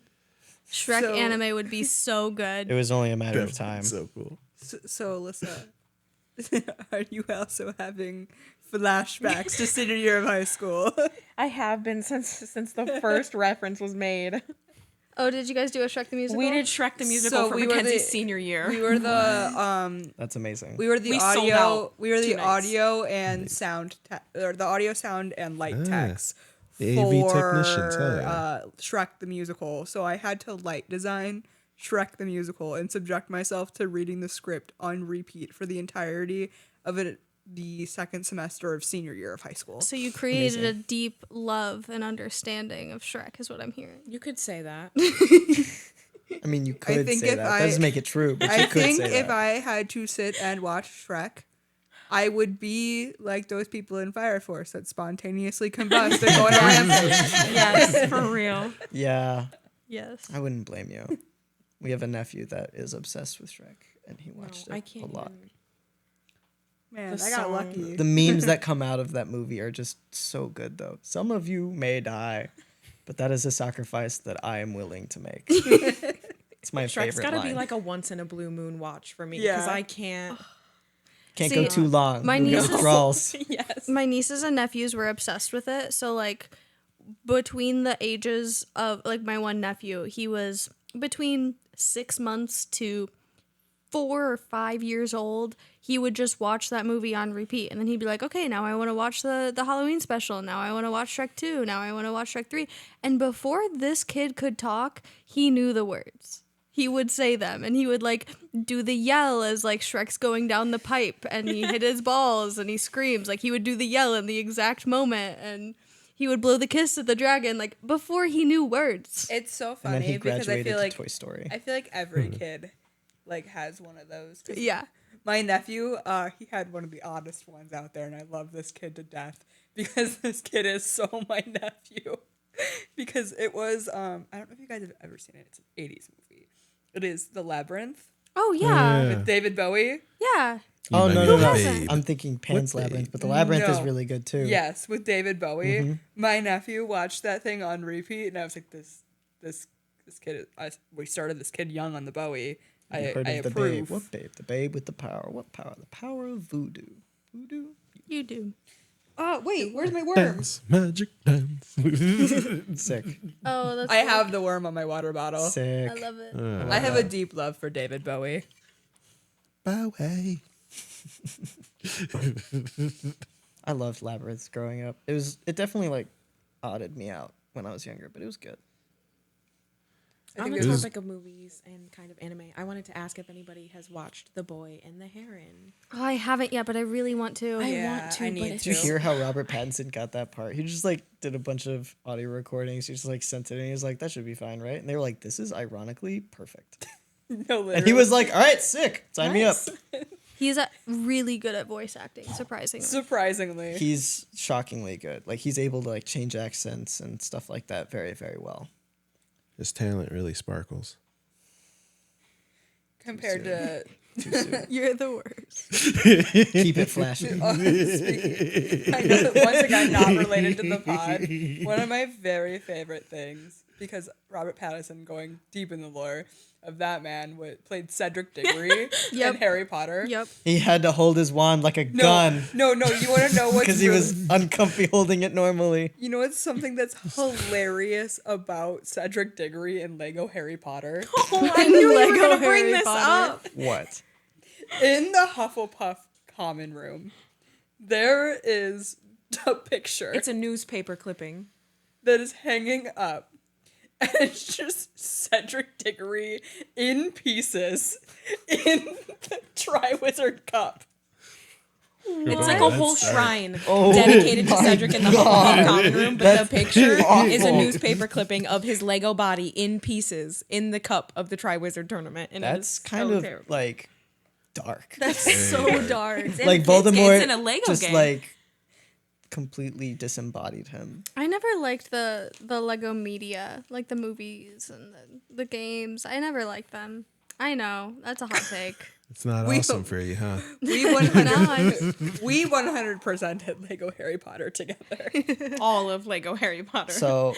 Shrek So- anime would be so good. It was only a matter of time. So cool. So Alyssa, are you also having flashbacks to senior year of high school? I have been since the first reference was made. Oh, did you guys do a Shrek the musical? We did Shrek the musical So for we were Mackenzie's the- senior year. We were the That's amazing. we were the We sold audio out we were the 2 nights. audio and sound or the audio sound and light techs the AV technicians, hell yeah. Shrek the musical. So I had to light design Shrek the musical and subject myself to reading the script on repeat for the entirety of it the second semester of senior year of high school. So you created a deep love and understanding of Shrek, is what I'm hearing. You could say that. I mean, you could think say if that. I- That doesn't make it true, but I you could think say if that. I had to sit and watch Shrek, I would be like those people in Fire Force that spontaneously combust and go on a rampage. Yes, for real. Yeah, Yes. I wouldn't blame you. We have a nephew that is obsessed with Shrek, and he watched I it can't a lot. even. Man, The I got song. lucky. The memes that come out of that movie are just so good, though. Some of you may die, but that is a sacrifice that I am willing to make. It's my Shrek's favorite gotta line. be like a once in a blue moon watch for me Yeah. because I can't. Can't See, go too long. my You'll get niece is- withdrawals. Yes. My nieces and nephews were obsessed with it. So, like, between the ages of, like, my one nephew, he was between 6 months to 4 or 5 years old. He would just watch that movie on repeat. And then he'd be like, okay, now I want to watch the Halloween special. Now I want to watch Shrek 2. Now I want to watch Shrek 3. And before this kid could talk, he knew the words. He would say them, and he would like do the yell as like Shrek's going down the pipe and he hit his balls and he screams. Like he would do the yell in the exact moment, and he would blow the kiss at the dragon like before he knew words. It's so And then funny he because I graduated feel like to Toy Story. I feel like every kid like has one of those. 'Cause Yeah. My nephew, he had one of the oddest ones out there, and I love this kid to death because this kid is so my nephew. Because it was, I don't know if you guys have ever seen it. It's an 80s movie. It is The Labyrinth Oh yeah, Yeah. with David Bowie. yeah. Oh, might no, be no, the no. babe. I'm thinking Pan's What Labyrinth, babe? but the Labyrinth is No. really good too. Yes, with David Bowie. My nephew watched that thing on repeat, and I was like, this kid. We started this kid young on the Bowie. You I heard of the approve. babe. What babe? The babe with the power. What power? The power of voodoo. Voodoo? You do. Oh wait, where's my worm? Dance, magic dance. Sick. Oh, that's. I have the worm on my water bottle. Sick. I love it. I have a deep love for David Bowie. Bowie. I loved Labyrinth growing up. It definitely like odded me out when I was younger, but it was good. On think the it was- topic of movies and kind of anime, I wanted to ask if anybody has watched The Boy and the Heron. Oh, I haven't yet, but I really want to. Yeah, want to, I but need it's Did you to. hear how Robert Pattinson got that part? He just like did a bunch of audio recordings. He just like sent it and he was like, that should be fine, right? And they were like, this is ironically perfect. No, literally. And he was like, all right, sick. Sign me up. He's really good at voice acting, surprisingly. surprisingly. He's shockingly good. Like he's able to like change accents and stuff like that very, very well. His talent really sparkles. Compared to You're the worst. Keep it flashing. I know that once again not related to the pod. One of my very favorite things, because Robert Pattinson, going deep in the lore of that man, played Cedric Diggory Yep. in Harry Potter. Yep. He had to hold his wand like a No, gun no, you want to know what's because he really- was uncomfy holding it normally. You know what's something that's hilarious about Cedric Diggory in Lego Harry Potter? I knew you were Lego going to bring Harry this Potter. up. What? In the Hufflepuff common room, there is a picture It's a newspaper clipping. that is hanging up. And it's just Cedric Diggory in pieces in the Triwizard Cup. It's like a whole shrine Oh dedicated to my Cedric in the Hufflepuff common room, but the picture awful. is a newspaper clipping of his Lego body in pieces in the cup of the Triwizard tournament. And That's it is kind so of terrible. like dark. That's so dark. It's in Like a kid's game, Voldemort it's in a Lego just game. like completely disembodied him. I never liked the Lego media, like the movies and the games. I never liked them. I know that's a hot take. It's not We- awesome for you, huh? We No, 100% had Lego Harry Potter together. all of Lego Harry Potter. So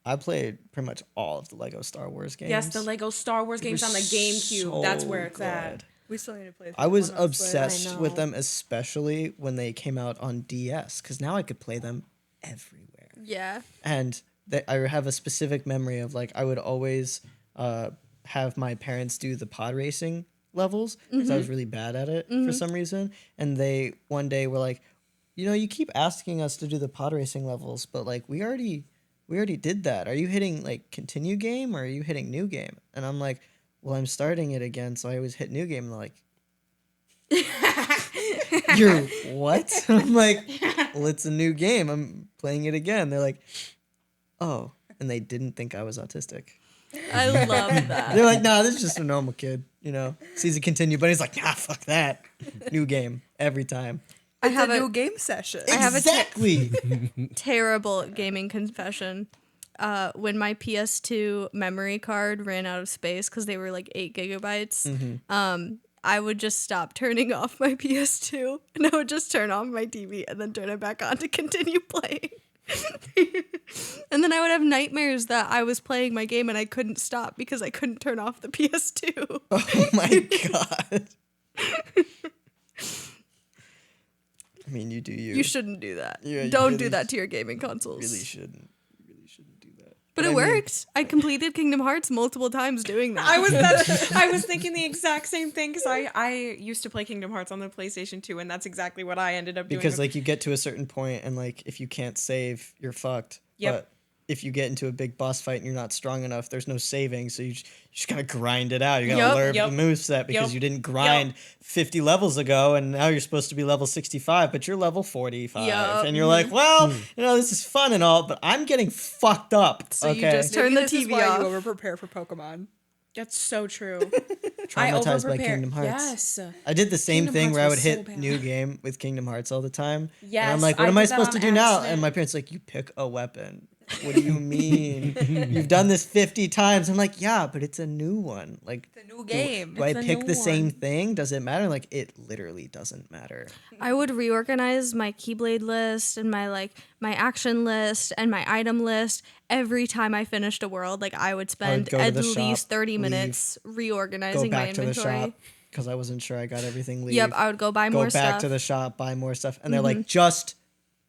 I played pretty much all of the Lego Star Wars games. yes, the Lego Star Wars games were on the GameCube. so That's where it's good. at. We still need to play. I was one on Switch. obsessed I with know. them, especially when they came out on DS, because now I could play them everywhere. Yeah. And I have a specific memory of like I would always have my parents do the pod racing levels because I was really bad at it for some reason. And they one day were like, you know, you keep asking us to do the pod racing levels, but like we already did that. Are you hitting like continue game or are you hitting new game? And I'm like, well, I'm starting it again, so I always hit new game. And they're like, you're what? I'm like, well, it's a new game. I'm playing it again. They're like, oh, and they didn't think I was autistic. I love that. They're like, nah, this is just a normal kid, you know. Sees it continue, but he's like, nah, fuck that. New game every time. I It's have a a new game session. I have a exactly. terrible gaming confession. When my PS2 memory card ran out of space because they were like 8 gigabytes, I would just stop turning off my PS2 and I would just turn off my TV and then turn it back on to continue playing. And then I would have nightmares that I was playing my game and I couldn't stop because I couldn't turn off the PS2. Oh my god. I mean, you do you. You shouldn't do that. Yeah, you Don't do really that to your gaming consoles. really shouldn't. You really shouldn't do that. But I it mean- worked. I completed Kingdom Hearts multiple times doing that. I was thinking the exact same thing because I used to play Kingdom Hearts on the PlayStation 2, and that's exactly what I ended up doing. Because like you get to a certain point and like if you can't save, you're fucked. Yep. But if you get into a big boss fight and you're not strong enough, there's no saving, so you just gotta grind it out. You gotta Yep. learn Yep. the moveset because Yep. you didn't grind 50 levels ago, and now you're supposed to be level 65, but you're level 45, Yep. and you're like, well, you know, this is fun and all, but I'm getting fucked up. So you okay, just turn Maybe the this is TV why off. you over prepare for Pokemon. that's so true. traumatized by overprepare. Kingdom Hearts. Yes. I did the same Kingdom thing Hearts where I was would so hit bad. new game with Kingdom Hearts all the time. and Yes, I'm like, what I am I did that supposed to on do now? accident. And my parents are like, you pick a weapon. What do you mean? You've done this 50 times. I'm like, yeah, but it's a new one. Like, It's a new game. do I It's a pick new the same one. thing? Does it matter? Like, it literally doesn't matter. I would reorganize my Keyblade list and my action list and my item list every time I finished a world. Like I would spend go to at the least shop, 30 leave, minutes Go reorganizing my back to the inventory. shop because I wasn't sure I got everything. Leave. Yep, I would go buy go more back stuff. to the shop, buy more stuff, and they're like, just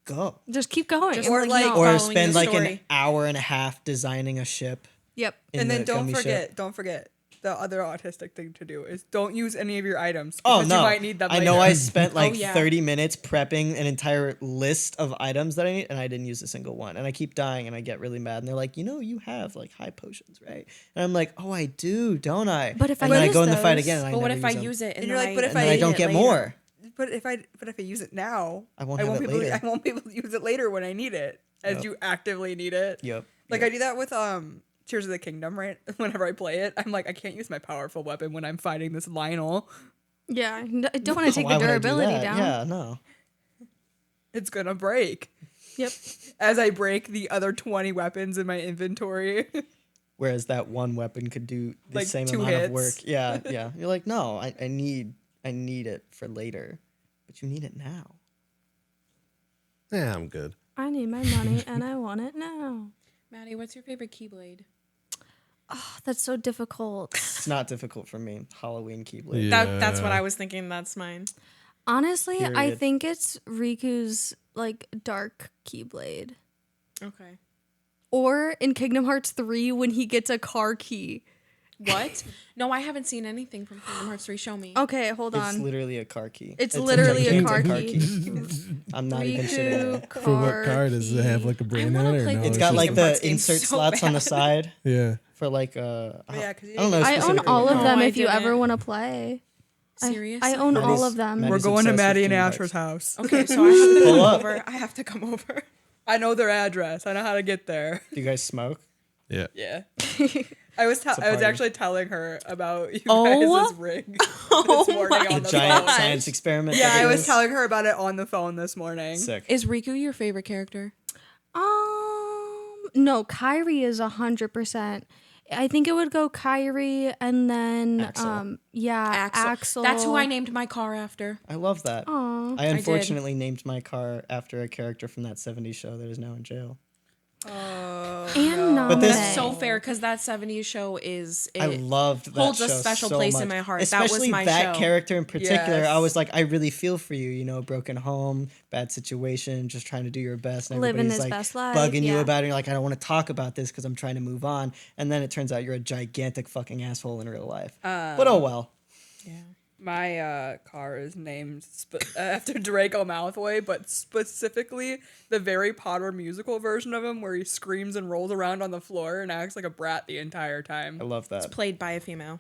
go. Just keep going. Just Or like- not Or following spend the like an story. hour and a half designing a ship. Yep. in And then the don't gummy ship. forget the other autistic thing to do is don't use any of your items. Oh because no! you might need them I later. know I spent like yeah. 30 minutes prepping an entire list of items that I need, and I didn't use a single one. And I keep dying, and I get really mad. And they're like, you have like high potions, right? And I'm like, oh, I do, don't I? But if and I then I use go in the fight those- again, and I But what never if I them. use it And you're like, but if And then I don't need get it later? more. But if I use it now, I won't have it be able later. I won't be able to use it later when I need it, as Yep. you actively need it. Yep. Like I do that with Tears of the Kingdom, right? Whenever I play it, I'm like, I can't use my powerful weapon when I'm fighting this Lionel. Yeah, I don't want to take Why the would I do durability that? down. Yeah, no. It's gonna break. Yep. As I break the other 20 weapons in my inventory. Whereas that one weapon could do the Like same 2 amount of hits. work. Yeah, yeah. You're like, no, I need it for later, but you need it now. Yeah, I'm good. I need my money and I want it now. Maddie, what's your favorite Keyblade? Oh, that's so difficult. It's not difficult for me. Halloween Keyblade. Yeah. That's what I was thinking. That's mine. Honestly, I Period. think it's Riku's like dark Keyblade. Okay. Or in Kingdom Hearts 3 when he gets a car key. What? No, I haven't seen anything from Kingdom Hearts 3. Show me. Okay, hold It's on. literally a car key. It's literally a gigantic car key. I'm not even shitting. Riku For what car does it have key. like a brand I on wanna it or play no? It's It's got just like a the Hearts game insert so slots on the bad. side yeah. for like Yeah, 'cause I don't know. I own specifically all what of No, them I if you didn't. ever want to play. Serious? I own Maddie's- all of them. Maddie's We're going to obsessed with Maddie and Kingdom Asher's Hearts. house. Okay, so I have to Pull come up. over. I have to come over. I know their address. I know how to get there. Do you guys smoke? Yeah. Yeah. I was party. actually telling her about you Oh. guys' ring this morning on The the giant phone. science experiment. Yeah, that it I was is? telling her about it on the phone this morning. Sick. Is Riku your favorite character? No, Kyrie is 100%. I think it would go Kyrie and then Axel. Axel. That's who I named my car after. I love that. Aw. I unfortunately named my car after a character from that 70s show that is now in jail. And But this- Name. So fair, because that 70s show is. I loved that holds a show special so place much. in my heart. Especially That was my that show. character in particular. I Yes. was like, I really feel for you. You know, broken home, bad situation, just trying to do your best. And Living everybody's his like best life, bugging you yeah. about it. You're like, I don't want to talk about this because I'm trying to move on. And then it turns out you're a gigantic fucking asshole in real life. But oh well. Yeah. My car is named after Draco Malfoy, but specifically the Harry Potter musical version of him where he screams and rolls around on the floor and acts like a brat the entire time. I love that. Played by a female.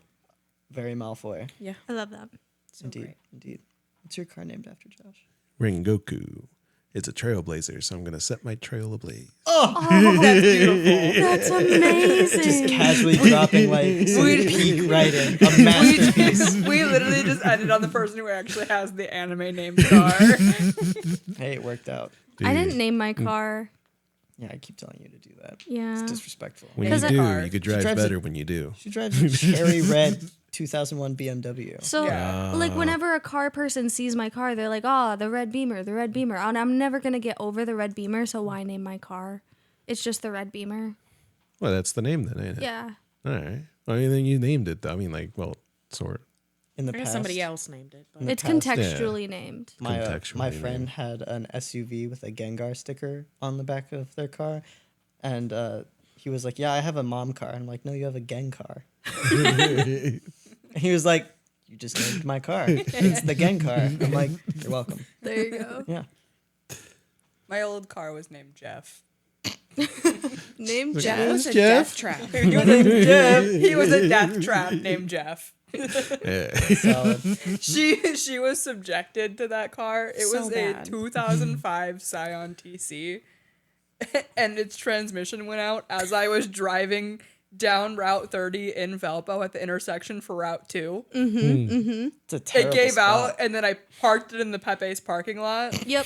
Very Malfoy. Yeah. I love that. So Indeed. great. Indeed. What's your car named after, Josh? Rengoku. It's a trailblazer, so I'm gonna set my trail ablaze. That's beautiful. That's amazing. Just casually dropping like some peak writing. A masterpiece. We literally just ended on the person who actually has the anime named car. Hey, it worked out. I Dude, didn't name my car. Yeah, I keep telling you to do that. Yeah. It's disrespectful. When you 'Cause I- do, car. you could She drive drives better it- when you do. She drives a cherry red 2001 BMW. So, Yeah. like, whenever a car person sees my car, they're like, oh, the red beamer, the red beamer. And I'm never going to get over the red beamer, so why name my car? It's just the red beamer. Well, that's the name then, ain't it? Yeah. All right. I mean, then you named it. Though. I mean, like, well, sort. In the I guess past, somebody else named it. But. the It's past, contextually named. my contextually friend named. had an SUV with a Gengar sticker on the back of their car, and he was like, "Yeah, I have a mom car." And I'm like, "No, you have a Gengar." And he was like, "You just named my car. It's the Gengar." I'm like, "You're welcome." There you go. Yeah. My old car was named Jeff. Named That Jeff. was a Jeff? death trap. He was a death trap named Jeff. Yeah. Solid. She was subjected to that car. It So was bad. a 2005 Scion TC, and its transmission went out as I was driving down Route 30 in Valpo at the intersection for Route 2. It's a It terrible gave spot. out, and then I parked it in the Pepe's parking lot. Yep.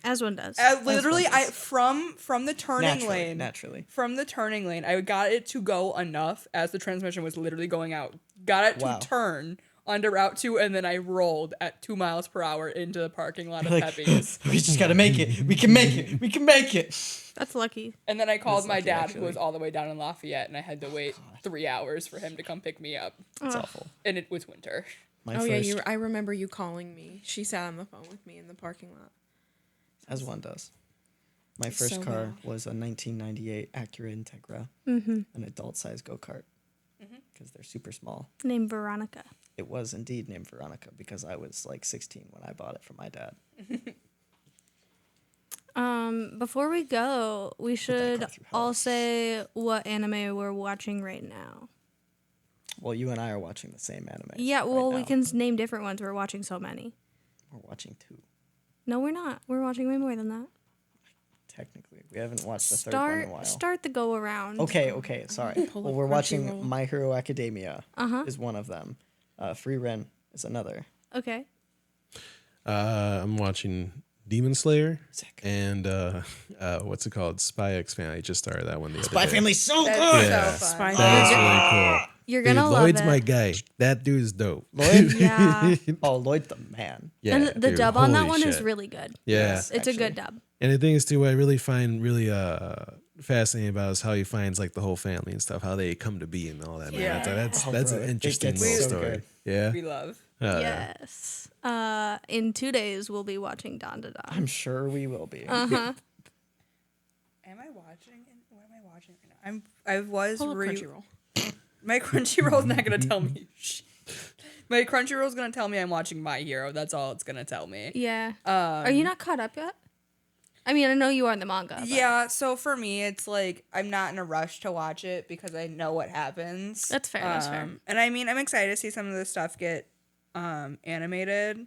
As one does. Literally, from the turning lane. Naturally. From the turning lane, I got it to go enough as the transmission was literally going out. Got it Wow. to turn onto Route 2, and then I rolled at 2 miles per hour into the parking lot of Like, Pepe's. we just gotta make it. We can make it. We can make it. That's lucky. And then I called my lucky, dad, actually. who was all the way down in Lafayette, and I had to wait 3 hours for him to come pick me up. It's awful. And it was winter. My Oh first, yeah, I remember you calling me. She sat on the phone with me in the parking lot. as one does. My It's first so car bad. was a 1998 Acura Integra, Mm-hmm. an adult-sized go-kart. because they're super small. Named Veronica. It was indeed named Veronica because I was like 16 when I bought it from my dad. Before we go, we should car through all hell. say what anime we're watching right now. Well, you and I are watching the same anime. Yeah, well, right we now. can name different ones. We're watching so many. We're watching 2. No, we're not. We're watching way more than that. Technically, we haven't watched the third one in a while. Start the go around. Okay, sorry. Pull Well, up we're watching Crunchyroll. My Hero Academia. Uh-huh. Is one of them. Free Ren is another. Okay. I'm watching Demon Slayer Sick. and what's it called? Spy X Family. I just started that one the other Spy day. Family's so That's good. Yeah. so fun. Spy That's Family. really cool. You're Dude, gonna love Lloyd's it. my guy. That dude's dope. Lloyd? Yeah. Oh, Lloyd's the man. Yeah, And the dude, dub on that holy one is shit. really good. Yeah. Yes. It's a good Actually. dub. And the thing is too, what I really find really fascinating about is how he finds like the whole family and stuff, how they come to be and all that. Man, Yeah. that's Oh, that's bro, an it interesting gets little so story. good. Yeah. We love. Yes. In 2 days, we'll be watching Don Da Don. I'm sure we will be. Uh-huh. Am I watching? What am I watching right now? I was Pull up Crunchyroll. My Crunchyroll's not gonna tell me. Shit. My Crunchyroll's gonna tell me I'm watching My Hero. That's all it's gonna tell me. Yeah. Are you not caught up yet? I mean, I know you are in the manga. But Yeah, so for me, it's like I'm not in a rush to watch it because I know what happens. That's fair, that's fair. And I mean, I'm excited to see some of this stuff get animated.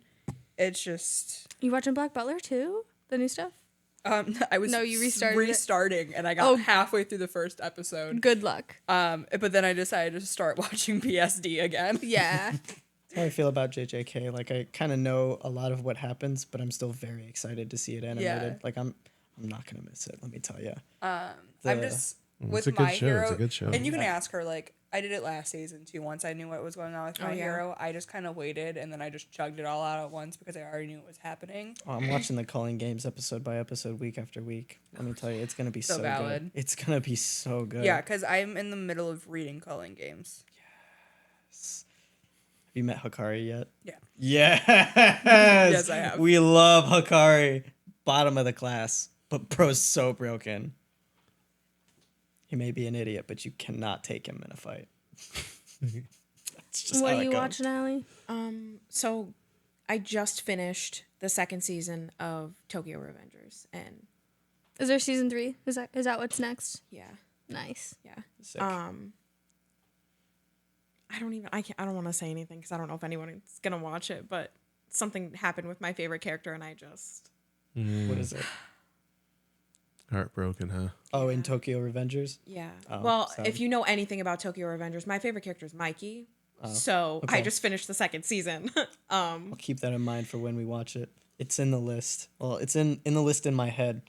It's just You watching Black Butler too? The new stuff? I was No, you restarted it? restarting, and I got Oh. halfway through the first episode. Good luck. But then I decided to start watching PSD again. Yeah. That's how I feel about JJK. Like I kind of know a lot of what happens, but I'm still very excited to see it animated. Yeah. Like I'm not gonna miss it. Let me tell you. I'm The- just It's with a good My show, Hero. it's a good show. And you can ask her, like, I did it last season too. Once I knew what was going on with My yeah. Hero, I just kind of waited and then I just chugged it all out at once because I already knew what was happening. Oh, I'm watching the Culling Games episode by episode, week after week. Let me tell you, it's gonna be So so, valid. good. It's gonna be so good. Yeah, because I'm in the middle of reading Culling Games. Have you met Hikari yet? Yeah. Yes. Yes, I have. We love Hikari. Bottom of the class, but bro's so broken. He may be an idiot, but you cannot take him in a fight. That's just What how are it you goes. watching, Allie? So I just finished the second season of Tokyo Revengers, and Is there season 3? Is that what's next? yeah, Nice. yeah. Sick. I don't want to say anything because I don't know if anyone's gonna watch it, but something happened with my favorite character, and I just What is it? Heartbroken, huh? Oh, in Tokyo Revengers? yeah. Oh, Well, sad. if you know anything about Tokyo Revengers, my favorite character is Mikey. So I okay. just finished the second season. I'll keep that in mind for when we watch it. It's in the list. Well, it's in the list in my head.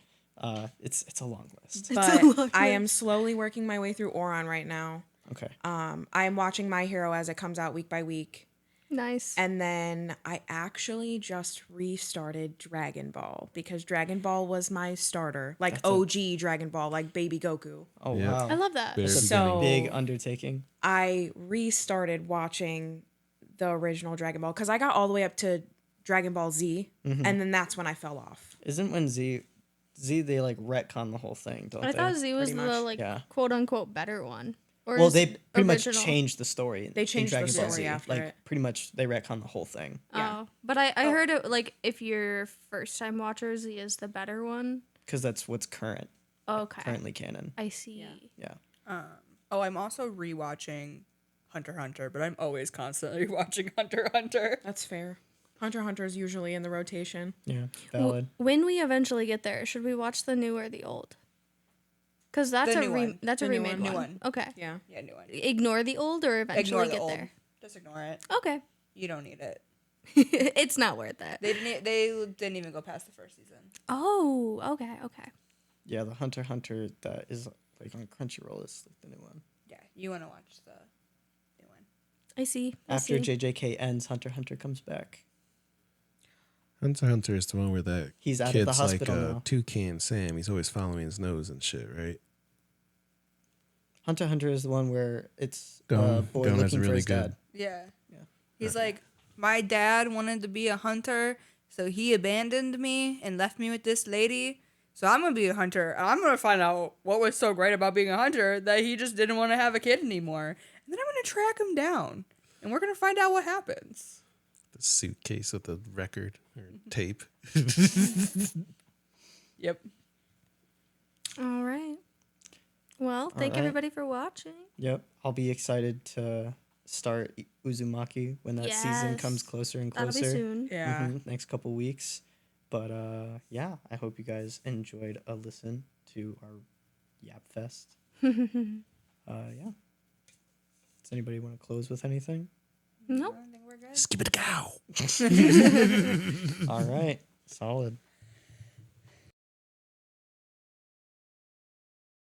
It's a long list. But I am slowly working my way through Oron right now. Okay. I am watching My Hero as it comes out week by week. Nice. And then I actually just restarted Dragon Ball because Dragon Ball was my starter, like OG Dragon Ball, like Baby Goku. Oh Yeah. wow. I love that. Very It's a So- big undertaking. I restarted watching the original Dragon Ball because I got all the way up to Dragon Ball Z, and then that's when I fell off. Isn't when Z they like retcon the whole thing, don't I they? thought Z was Pretty the much, like yeah. quote unquote better one. Or Well, is they pretty much original- changed the story. They in changed the Dragon Ball story Z. after like it. pretty much they retcon the whole thing. Yeah. Oh, but I heard it like if you're first time watcher, Z is the better one. Because that's what's Okay. currently canon. I see. Yeah. Oh, I'm also rewatching Hunter x Hunter, but I'm always constantly watching Hunter x Hunter. That's fair. Hunter x Hunter is usually in the rotation. Yeah. Valid. When we eventually get there, should we watch the new or the old? Because that's The a new one. that's a The new remade one. one. New one. Okay. Yeah. Yeah, new one. Ignore the old or eventually Ignore the get old. there. Just ignore it. Okay. You don't need it. It's not worth it. They didn't even go past the first season. Oh, okay, okay. Yeah, the Hunter x Hunter that is like on Crunchyroll is like the new one. Yeah, you want to watch the new one. I see. After see. JJK ends, Hunter x Hunter comes back. Hunter x Hunter is the one where that He's out of the kid's hospital like now. Toucan Sam. He's always following his nose and shit, right? Hunter x Hunter is the one where it's a Gom boy is looking for really his good. dad. Yeah. He's like, my dad wanted to be a hunter, so he abandoned me and left me with this lady. So I'm gonna be a hunter, and I'm gonna find out what was so great about being a hunter that he just didn't want to have a kid anymore. And then I'm gonna track him down, and we're gonna find out what happens. The suitcase with the record or tape. Yep. All right. Well, thank right. everybody for watching. Yep. I'll be excited to start Uzumaki when that season Yes. coest closer and That'll closer. be soon. Yeah. Next couple weeks. But yeah, I hope you guys enjoyed a listen to our Yap Fest. Yeah. Does anybody want to close with anything? Nope. I think we're good. Skip it a cow. All right. Solid.